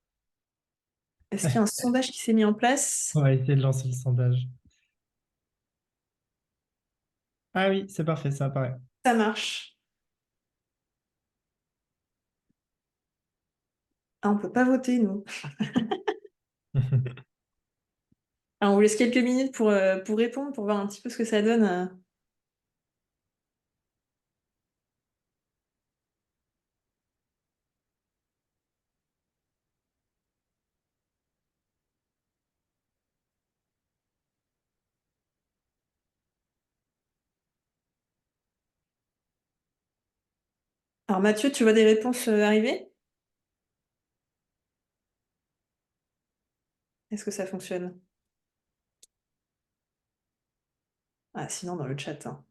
est-ce qu'il y a un sondage qui s'est mis en On place? va essayer de lancer le sondage. Ah oui, c'est parfait, ça apparaît. Ça marche. Ah, on peut pas voter, nous. Alors, on vous laisse quelques minutes pour répondre, pour voir un petit peu ce que ça donne. Alors, Mathieu, tu vois des réponses arriver? Est-ce que ça fonctionne? Ah, sinon, dans le chat, hein.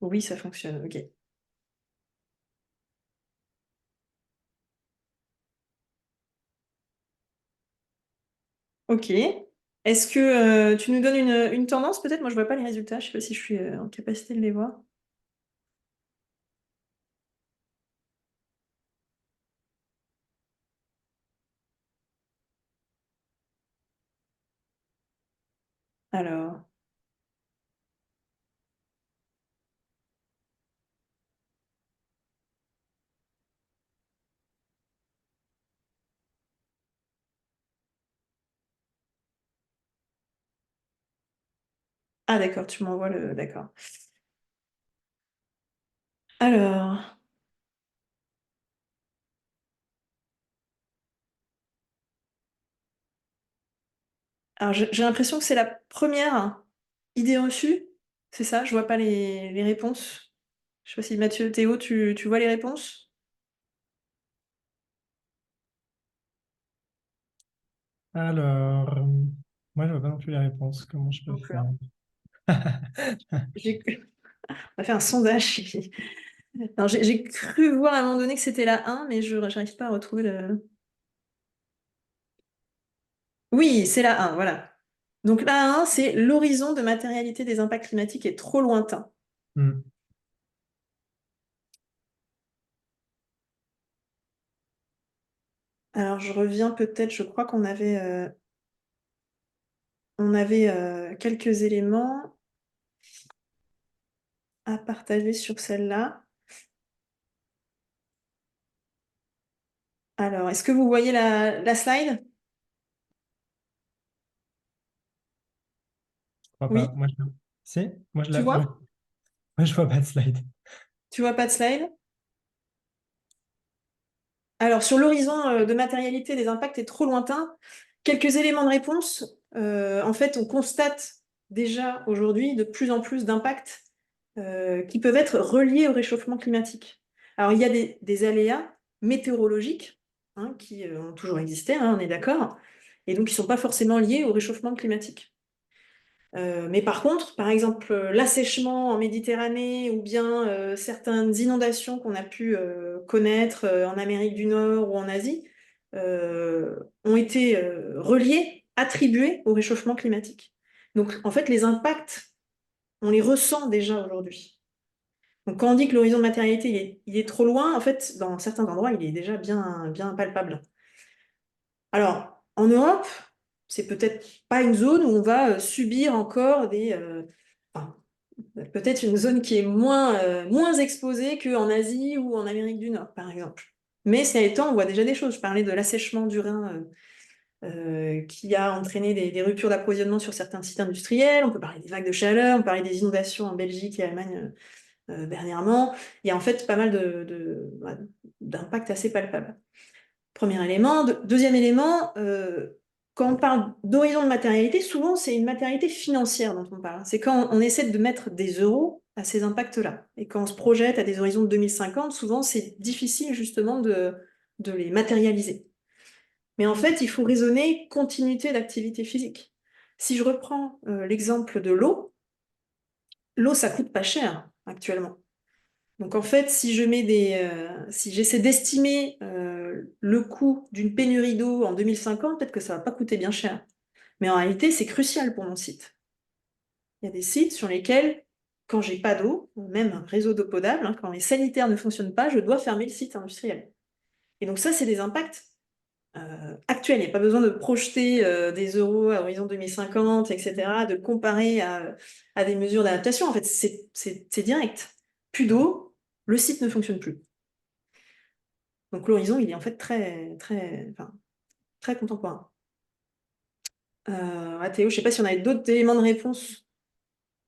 Oui, ça fonctionne, ok. Ok. Est-ce que tu nous donnes une tendance peut-être? Moi, je vois pas les résultats. Je sais pas si je suis en capacité de les voir. Alors, ah d'accord, tu m'envoies le... D'accord. Alors, Alors, j'ai l'impression que c'est la première idée reçue. C'est ça, je vois pas les réponses. Je sais pas si Mathieu, Théo, tu vois les réponses? Alors, moi, je vois pas non plus les réponses. Comment je peux Non plus, faire? hein. J'ai- On a fait un sondage. Alors, j'ai cru voir à un moment donné que c'était la 1, mais je n'arrive pas à retrouver le... Oui, c'est la 1, voilà. Donc la 1, c'est l'horizon de matérialité des impacts climatiques est trop lointain. Hmm. Alors je reviens peut-être, je crois qu'on avait quelques éléments à partager sur celle-là. Alors, est-ce que vous voyez la slide? Je crois Oui, pas. Moi, Si? tu vois? Moi, je vois pas de slide. Tu vois pas de slide? Alors, sur l'horizon de matérialité des impacts est trop lointain, quelques éléments de réponse. En fait, on constate déjà aujourd'hui de plus en plus d'impacts qui peuvent être reliés au réchauffement climatique. Alors, il y a des aléas météorologiques hein, qui ont toujours existé, hein, on est d'accord, et donc qui ne sont pas forcément liés au réchauffement climatique. Mais par contre, par exemple, l'assèchement en Méditerranée ou bien certaines inondations qu'on a pu connaître en Amérique du Nord ou en Asie ont été reliés, attribués au réchauffement climatique. Donc, en fait, les impacts, on les ressent déjà aujourd'hui. Donc, quand on dit que l'horizon de matérialité il est trop loin, en fait, dans certains endroits, il est déjà bien, bien palpable. Alors, en Europe, c'est peut-être pas une zone où on va subir encore enfin, peut-être une zone qui est moins exposée qu'en Asie ou en Amérique du Nord, par exemple. Mais ça étant, on voit déjà des choses. Je parlais de l'assèchement du Rhin qui a entraîné des ruptures d'approvisionnement sur certains sites industriels. On peut parler des vagues de chaleur, on peut parler des inondations en Belgique et Allemagne dernièrement. Il y a en fait pas mal d'impacts assez palpables. Premier élément. Deuxième élément, quand on parle d'horizon de matérialité, souvent c'est une matérialité financière dont on parle. C'est quand on essaie de mettre des euros à ces impacts-là. Et quand on se projette à des horizons de 2050, souvent c'est difficile justement de les matérialiser. Mais en fait, il faut raisonner continuité d'activité physique. Si je reprends l'exemple de l'eau, ça coûte pas cher actuellement. Donc en fait, si j'essaie d'estimer le coût d'une pénurie d'eau en 2050, peut-être que ça va pas coûter bien cher. Mais en réalité, c'est crucial pour mon site. Il y a des sites sur lesquels, quand j'ai pas d'eau, même un réseau d'eau potable, hein, quand les sanitaires ne fonctionnent pas, je dois fermer le site industriel. Et donc ça, c'est des impacts actuels. Il n'y a pas besoin de projeter des euros à horizon 2050, etc., de comparer à des mesures d'adaptation. En fait, c'est direct. Plus d'eau, le site ne fonctionne plus. Donc l'horizon, il est en fait enfin, très contemporain. Théo, je ne sais pas si on avait d'autres éléments de réponse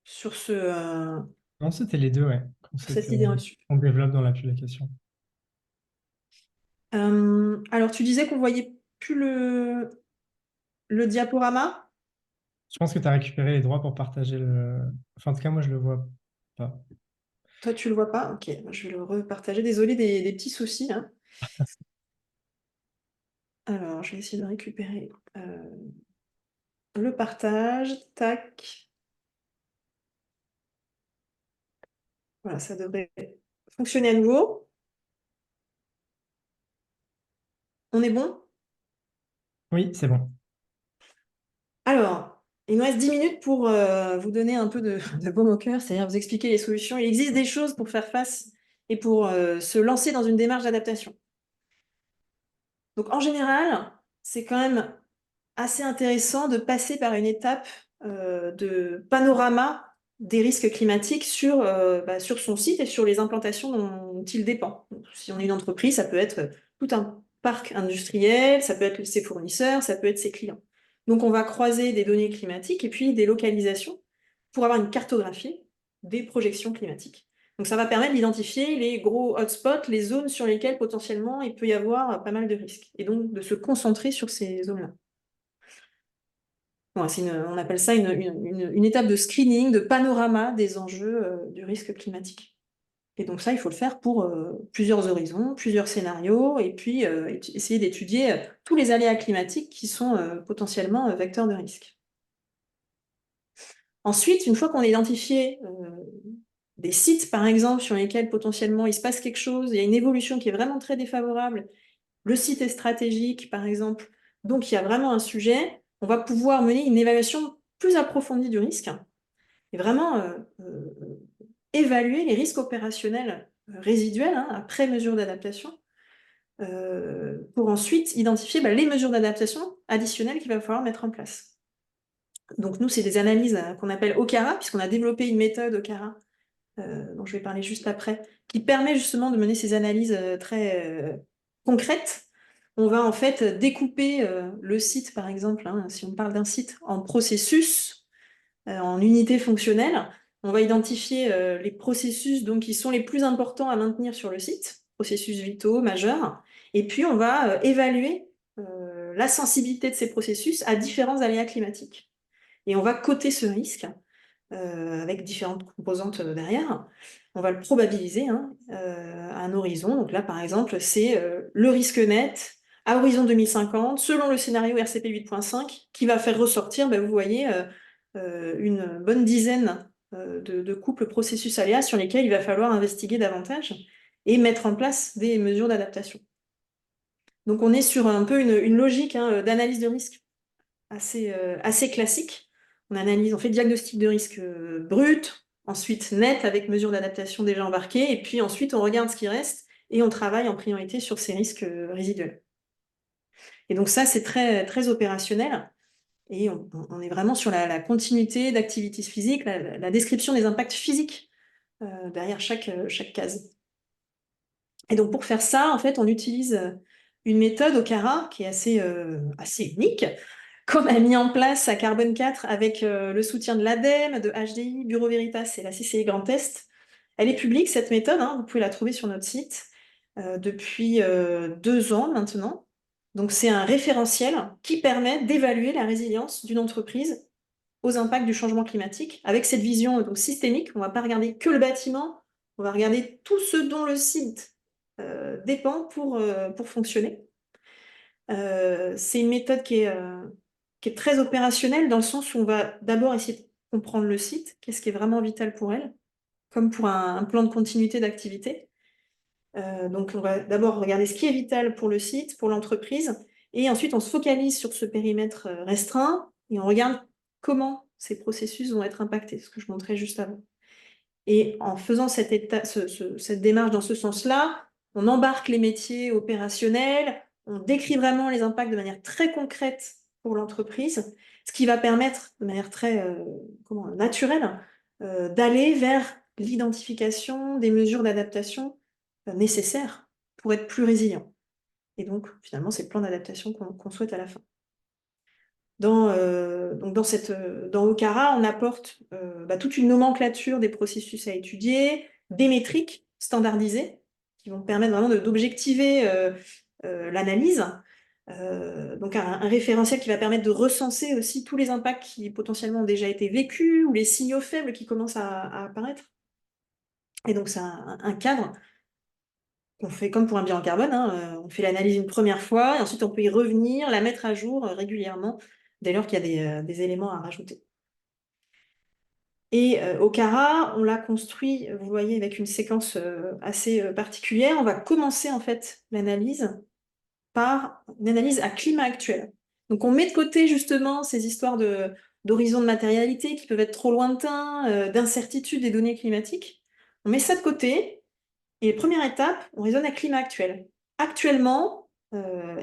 sur Non, c'était les deux, ouais. cette idée reçue. On développe dans la publication. Alors, tu disais qu'on voyait plus le diaporama. Je pense que tu as récupéré les droits pour partager le. Enfin, en tout cas, moi, je le vois pas. Toi, tu le vois pas? Ok, moi, je vais le repartager. Désolée des petits soucis, hein. Alors, je vais essayer de récupérer le partage. Tac. Voilà, ça devrait fonctionner à nouveau. On est bon? Oui, c'est bon. Alors, il nous reste 10 minutes pour vous donner un peu de baume au cœur, c'est-à-dire vous expliquer les solutions. Il existe des choses pour faire face et pour se lancer dans une démarche d'adaptation. Donc, en général, c'est quand même assez intéressant de passer par une étape de panorama des risques climatiques sur son site et sur les implantations dont il dépend. Donc, si on est une entreprise, ça peut être tout un parc industriel, ça peut être ses fournisseurs, ça peut être ses clients. Donc on va croiser des données climatiques et puis des localisations pour avoir une cartographie des projections climatiques. Donc ça va permettre d'identifier les gros hotspots, les zones sur lesquelles potentiellement il peut y avoir pas mal de risques, et donc de se concentrer sur ces zones-là. Bon, on appelle ça une étape de screening, de panorama des enjeux du risque climatique. Et donc ça, il faut le faire pour plusieurs horizons, plusieurs scénarios, et puis essayer d'étudier tous les aléas climatiques qui sont potentiellement vecteurs de risque. Ensuite, une fois qu'on a identifié des sites, par exemple, sur lesquels potentiellement il se passe quelque chose, il y a une évolution qui est vraiment très défavorable, le site est stratégique, par exemple, donc il y a vraiment un sujet, on va pouvoir mener une évaluation plus approfondie du risque et vraiment évaluer les risques opérationnels résiduels hein, après mesure d'adaptation pour ensuite identifier les mesures d'adaptation additionnelles qu'il va falloir mettre en place. Donc nous, c'est des analyses qu'on appelle OCARA, puisqu'on a développé une méthode OCARA, dont je vais parler juste après, qui permet justement de mener ces analyses très concrètes. On va en fait découper le site, par exemple, hein, si on parle d'un site, en processus, en unités fonctionnelles. On va identifier les processus donc, qui sont les plus importants à maintenir sur le site, processus vitaux, majeurs, et puis on va évaluer la sensibilité de ces processus à différents aléas climatiques. Et on va coter ce risque avec différentes composantes derrière. On va le probabiliser hein, à un horizon. Donc là, par exemple, c'est le risque net à horizon 2050, selon le scénario RCP 8.5, qui va faire ressortir, vous voyez, une bonne dizaine de couples processus-aléas sur lesquels il va falloir investiguer davantage et mettre en place des mesures d'adaptation. Donc on est sur un peu une logique hein, d'analyse de risque assez classique. On fait diagnostic de risque brut, ensuite net avec mesures d'adaptation déjà embarquées, et puis ensuite on regarde ce qui reste et on travaille en priorité sur ces risques résiduels. Et donc ça, c'est très, très opérationnel. Et on est vraiment sur la continuité d'activités physiques, la description des impacts physiques derrière chaque case. Et donc pour faire ça, en fait, on utilise une méthode OCARA qui est assez unique, qu'on a mis en place à Carbone 4 avec le soutien de l'ADEME, de HDI, Bureau Veritas et la CCI Grand Est. Elle est publique, cette méthode, hein, vous pouvez la trouver sur notre site depuis 2 ans maintenant. Donc c'est un référentiel qui permet d'évaluer la résilience d'une entreprise aux impacts du changement climatique, avec cette vision donc, systémique. On ne va pas regarder que le bâtiment, on va regarder tout ce dont le site dépend pour fonctionner. C'est une méthode qui est très opérationnelle dans le sens où on va d'abord essayer de comprendre le site, qu'est-ce qui est vraiment vital pour elle, comme pour un plan de continuité d'activité. Donc on va d'abord regarder ce qui est vital pour le site, pour l'entreprise, et ensuite on se focalise sur ce périmètre restreint et on regarde comment ces processus vont être impactés, ce que je montrais juste avant. Et en faisant cette démarche dans ce sens-là, on embarque les métiers opérationnels, on décrit vraiment les impacts de manière très concrète pour l'entreprise, ce qui va permettre de manière très naturelle d'aller vers l'identification des mesures d'adaptation nécessaires pour être plus résilient. Et donc, finalement, c'est le plan d'adaptation qu'on souhaite à la fin. Dans OCARA, on apporte toute une nomenclature des processus à étudier, des métriques standardisées qui vont permettre vraiment d'objectiver l'analyse. Donc un référentiel qui va permettre de recenser aussi tous les impacts qui potentiellement ont déjà été vécus ou les signaux faibles qui commencent à apparaître. Et donc c'est un cadre qu'on fait comme pour un bilan carbone, hein, on fait l'analyse une première fois, et ensuite on peut y revenir, la mettre à jour régulièrement, dès lors qu'il y a des éléments à rajouter. Et OCARA, on l'a construit, vous voyez, avec une séquence assez particulière. On va commencer en fait l'analyse par une analyse à climat actuel. Donc on met de côté justement ces histoires d'horizons de matérialité qui peuvent être trop lointains, d'incertitude des données climatiques. On met ça de côté, et première étape, on raisonne à climat actuel. Actuellement,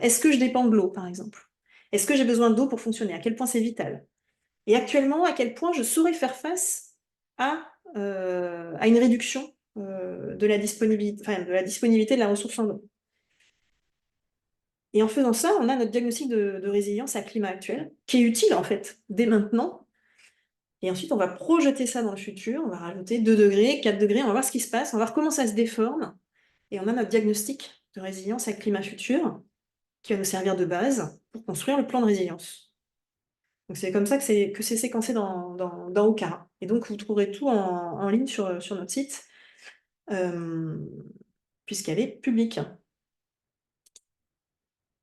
est-ce que je dépends de l'eau, par exemple? Est-ce que j'ai besoin d'eau pour fonctionner? À quel point c'est vital? Et actuellement, à quel point je saurais faire face à une réduction de la disponibilité de la ressource en eau. Et en faisant ça, on a notre diagnostic de résilience à climat actuel, qui est utile en fait, dès maintenant. Et ensuite, on va projeter ça dans le futur, on va rajouter 2 degrés, 4 degrés, on va voir ce qui se passe, on va voir comment ça se déforme. Et on a notre diagnostic de résilience à climat futur, qui va nous servir de base pour construire le plan de résilience. Donc c'est comme ça que c'est séquencé dans Okara. Et donc vous trouverez tout en ligne sur notre site, euh, puisqu'elle est publique.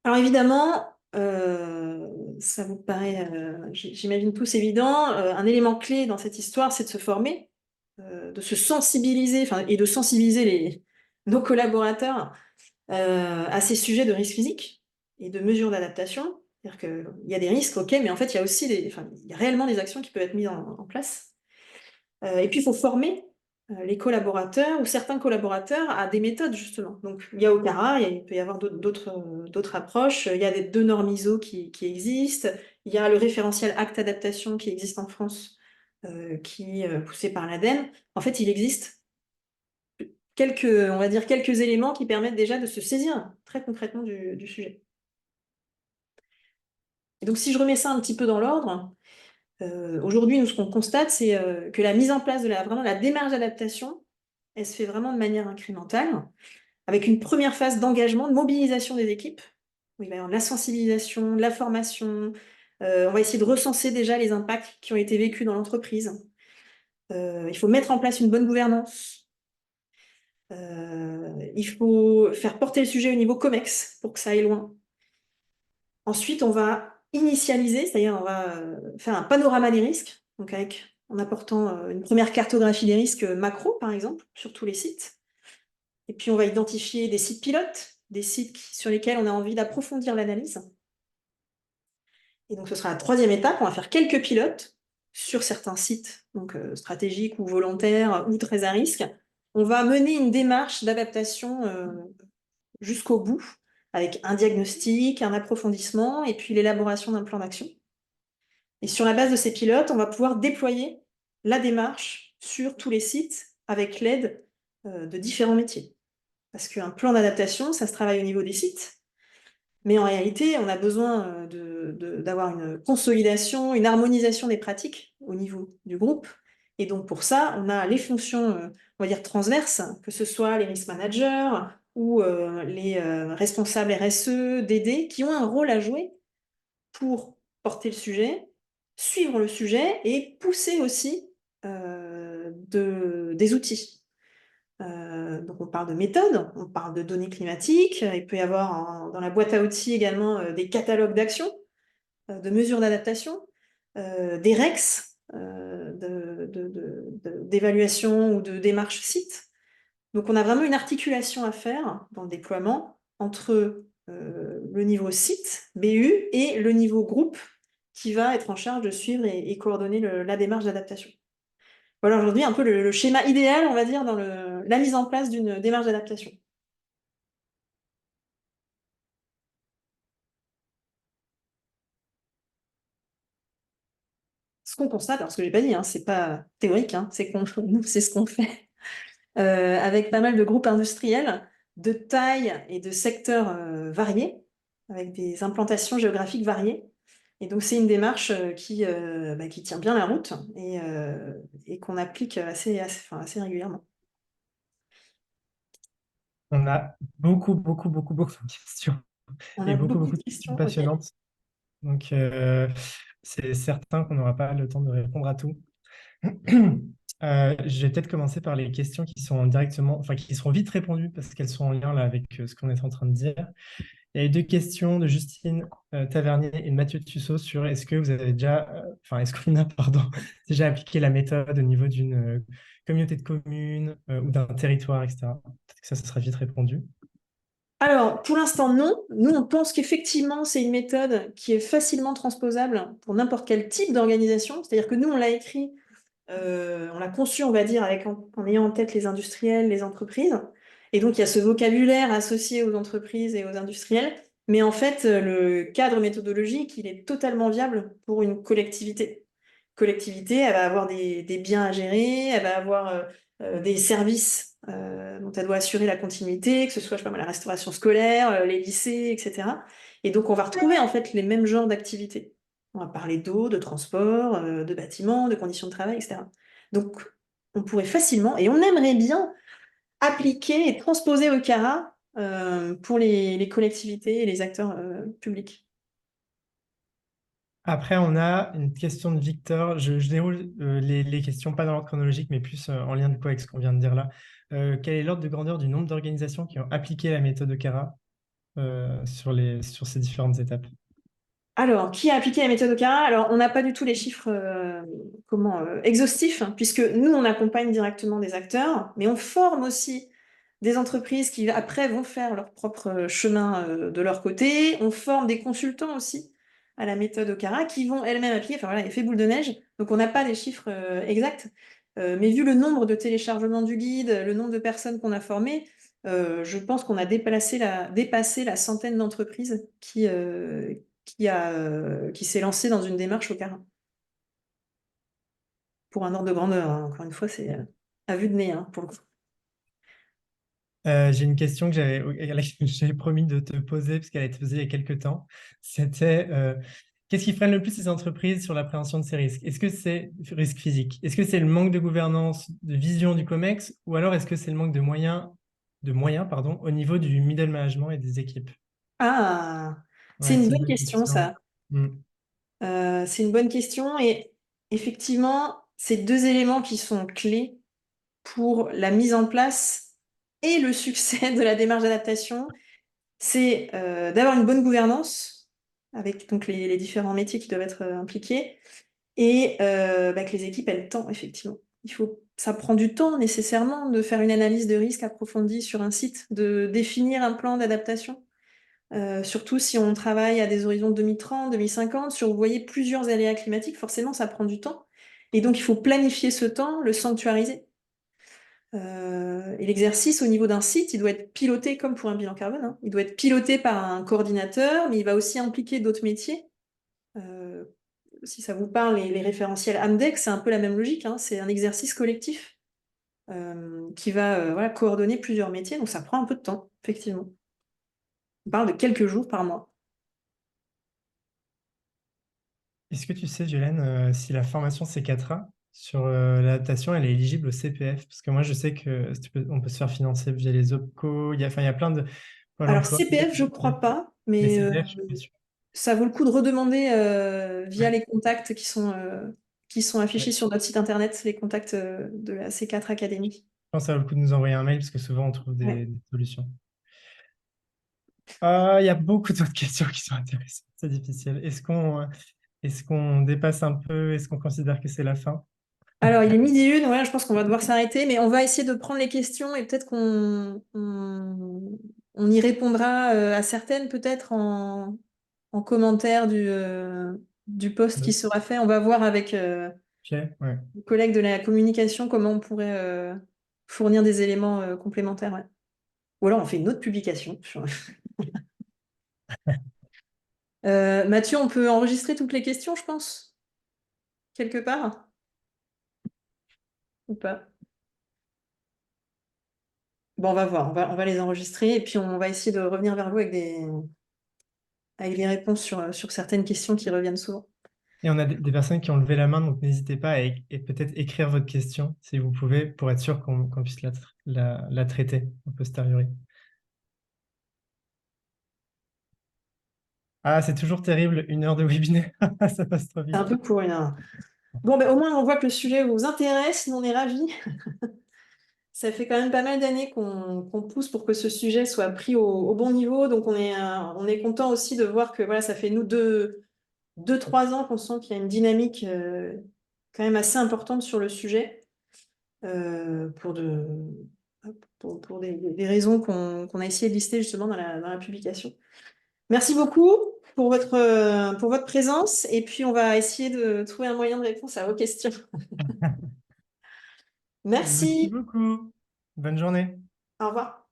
Alors évidemment, ça vous paraît, j'imagine tous évident, un élément clé dans cette histoire, c'est de se former, de se sensibiliser, enfin, et de sensibiliser nos collaborateurs à ces sujets de risques physiques et de mesures d'adaptation. C'est-à-dire qu'il y a des risques, ok, mais en fait, il y a aussi enfin, il y a réellement des actions qui peuvent être mises en place. Et puis, il faut former les collaborateurs ou certains collaborateurs à des méthodes, justement. Donc, il y a Okara, il peut y avoir d'autres approches. Il y a des deux normes ISO qui existent. Il y a le référentiel Acte Adaptation qui existe en France, qui est poussé par l'ADEME. En fait, il existe on va dire, quelques éléments qui permettent déjà de se saisir très concrètement du sujet. Et donc, si je remets ça un petit peu dans l'ordre, aujourd'hui, nous, ce qu'on constate, c'est que la mise en place de vraiment la démarche d'adaptation, elle se fait vraiment de manière incrémentale, avec une première phase d'engagement, de mobilisation des équipes, où il va y avoir de la sensibilisation, de la formation, on va essayer de recenser déjà les impacts qui ont été vécus dans l'entreprise. Il faut mettre en place une bonne gouvernance. Il faut faire porter le sujet au niveau COMEX pour que ça aille loin. Ensuite, on va initialiser, c'est-à-dire on va faire un panorama des risques, donc en apportant une première cartographie des risques macro, par exemple, sur tous les sites. Et puis, on va identifier des sites pilotes, des sites sur lesquels on a envie d'approfondir l'analyse. Et donc, ce sera la troisième étape. On va faire quelques pilotes sur certains sites, donc stratégiques ou volontaires ou très à risque. On va mener une démarche d'adaptation jusqu'au bout, avec un diagnostic, un approfondissement et puis l'élaboration d'un plan d'action. Et sur la base de ces pilotes, on va pouvoir déployer la démarche sur tous les sites avec l'aide de différents métiers. Parce qu'un plan d'adaptation, ça se travaille au niveau des sites, mais en réalité, on a besoin d'avoir une consolidation, une harmonisation des pratiques au niveau du groupe. Et donc pour ça, on a les fonctions, on va dire, transverses, que ce soit les risk managers ou les responsables RSE, DD, qui ont un rôle à jouer pour porter le sujet, suivre le sujet et pousser aussi des outils. Donc on parle de méthodes, on parle de données climatiques, il peut y avoir dans la boîte à outils également des catalogues d'actions, de mesures d'adaptation, des REX, d'évaluation ou de démarche site. Donc on a vraiment une articulation à faire dans le déploiement entre le niveau site, BU, et le niveau groupe qui va être en charge de suivre et coordonner la démarche d'adaptation. Voilà aujourd'hui un peu le schéma idéal, on va dire, dans la mise en place d'une démarche d'adaptation. Ce qu'on constate, alors ce que j'ai pas dit, hein, c'est pas théorique, hein, nous, c'est ce qu'on fait avec pas mal de groupes industriels de taille et de secteurs variés, avec des implantations géographiques variées. Et donc, c'est une démarche qui tient bien la route et qu'on applique enfin, assez régulièrement. On a beaucoup, beaucoup, beaucoup, beaucoup de questions On et a beaucoup, beaucoup beaucoup de de questions questions. Ok. passionnantes. Donc, c'est certain qu'on n'aura pas le temps de répondre à tout. Je vais peut-être commencer par les questions qui sont directement, enfin, qui seront vite répondues parce qu'elles sont en lien là, avec ce qu'on est en train de dire. Il y a eu deux questions de Justine Tavernier et de Mathieu Tussaud sur est-ce que vous avez déjà, enfin, est-ce qu'on a, pardon, déjà appliqué la méthode au niveau d'une communauté de communes ou d'un territoire, etc. Peut-être que ça sera vite répondu. Alors, pour l'instant, non. Nous, on pense qu'effectivement, c'est une méthode qui est facilement transposable pour n'importe quel type d'organisation. C'est-à-dire que nous, on l'a écrit, on l'a conçu, on va dire, en ayant en tête les industriels, les entreprises. Et donc, il y a ce vocabulaire associé aux entreprises et aux industriels. Mais en fait, le cadre méthodologique, il est totalement viable pour une collectivité. Collectivité, elle va avoir des biens à gérer, elle va avoir des services dont elle doit assurer la continuité, que ce soit, je sais pas moi, la restauration scolaire, les lycées, etc. Et donc, on va retrouver en fait les mêmes genres d'activités. On va parler d'eau, de transport, de bâtiments, de conditions de travail, etc. Donc, on pourrait facilement, et on aimerait bien, appliquer et transposer Okara pour les collectivités et les acteurs publics. Après, on a une question de Victor. Je déroule les questions, pas dans l'ordre chronologique, mais plus en lien du coup avec ce qu'on vient de dire là. Quel est l'ordre de grandeur du nombre d'organisations qui ont appliqué la méthode Okara sur ces différentes étapes? Alors, qui a appliqué la méthode Okara? Alors, on n'a pas du tout les chiffres exhaustifs, hein, puisque nous, on accompagne directement des acteurs, mais on forme aussi des entreprises qui, après, vont faire leur propre chemin de leur côté. On forme des consultants aussi à la méthode Okara qui vont elles-mêmes appliquer. Enfin, voilà, effet boule de neige. Donc, on n'a pas les chiffres exacts. Mais vu le nombre de téléchargements du guide, le nombre de personnes qu'on a formées, je pense qu'on a dépassé la centaine d'entreprises qui s'est lancé dans une démarche au Carin. Pour un ordre de grandeur, hein. Encore une fois, c'est à vue de nez, hein, pour le coup. J'ai une question que j'avais promis de te poser, parce qu'elle a été posée il y a quelques temps. C'était qu'est-ce qui freine le plus les entreprises sur l'appréhension de ces risques? Est-ce que c'est risque physique? Est-ce que c'est le manque de gouvernance, de vision du COMEX, ou alors est-ce que c'est le manque de moyens, pardon, au niveau du middle management et des équipes? Ah, c'est Ouais, une c'est une bonne bonne question, question. ça. Hmm. C'est une bonne question et effectivement, c'est deux éléments qui sont clés pour la mise en place et le succès de la démarche d'adaptation. C'est d'avoir une bonne gouvernance avec donc les différents métiers qui doivent être impliqués et que les équipes aient le temps, effectivement. Ça prend du temps nécessairement de faire une analyse de risque approfondie sur un site, de définir un plan d'adaptation. Surtout si on travaille à des horizons 2030, 2050, sur, vous voyez, plusieurs aléas climatiques, forcément, ça prend du temps. Et donc, il faut planifier ce temps, le sanctuariser. Et l'exercice au niveau d'un site, il doit être piloté comme pour un bilan carbone, hein. Il doit être piloté par un coordinateur, mais il va aussi impliquer d'autres métiers. Euh, Si ça vous parle, les référentiels AMDEX, c'est un peu la même logique, hein. C'est un exercice collectif qui va voilà, coordonner plusieurs métiers, donc ça prend un peu de temps, effectivement. On parle de quelques jours par mois. Est-ce que tu sais, Violaine, si la formation C4A sur l'adaptation, elle est éligible au CPF? Parce que moi, je sais que on peut se faire financer via les OPCO. Enfin, il y a plein de Pôle Alors, emploi. CPF, je crois pas, Mais mais CPF, je suis pas sûr. ça vaut le coup de redemander via Ouais. les contacts qui sont Ouais. affichés sur notre site internet, les contacts de la C4 Académie. Je pense que ça vaut le coup de nous envoyer un mail parce que souvent on trouve Ouais. des solutions. Il y a beaucoup d'autres questions qui sont intéressantes. C'est difficile. Est-ce qu'on dépasse un peu? Est-ce qu'on considère que c'est la fin? Alors, il est midi une, ouais, je pense qu'on va devoir s'arrêter, mais on va essayer de prendre les questions et peut-être qu'on y répondra à certaines, peut-être en commentaire du post qui sera fait. On va voir avec Ok, ouais. les collègues de la communication comment on pourrait fournir des éléments complémentaires. Ouais. Ou alors on fait une autre publication. Mathieu, on peut enregistrer toutes les questions, je pense, quelque part, ou pas? Bon, on va voir, on va les enregistrer et puis on va essayer de revenir vers vous avec des réponses sur certaines questions qui reviennent souvent. Et on a des personnes qui ont levé la main, donc n'hésitez pas à peut-être écrire votre question si vous pouvez pour être sûr qu'on puisse la traiter a posteriori. Ah, c'est toujours terrible, 1 heure de webinaire. Ça passe trop C'est un vite. peu court, une heure. Bon, ben, au moins, on voit que le sujet vous intéresse, nous on est ravis. Ça fait quand même pas mal d'années qu'on pousse pour que ce sujet soit pris au bon niveau. Donc, on est content aussi de voir que voilà, ça fait nous 2, 3 ans qu'on sent qu'il y a une dynamique quand même assez importante sur le sujet euh, pour, de, pour des raisons qu'on a essayé de lister justement dans la publication. Merci beaucoup pour votre présence et puis on va essayer de trouver un moyen de réponse à vos questions. Merci Merci, beaucoup. Bonne journée. au revoir.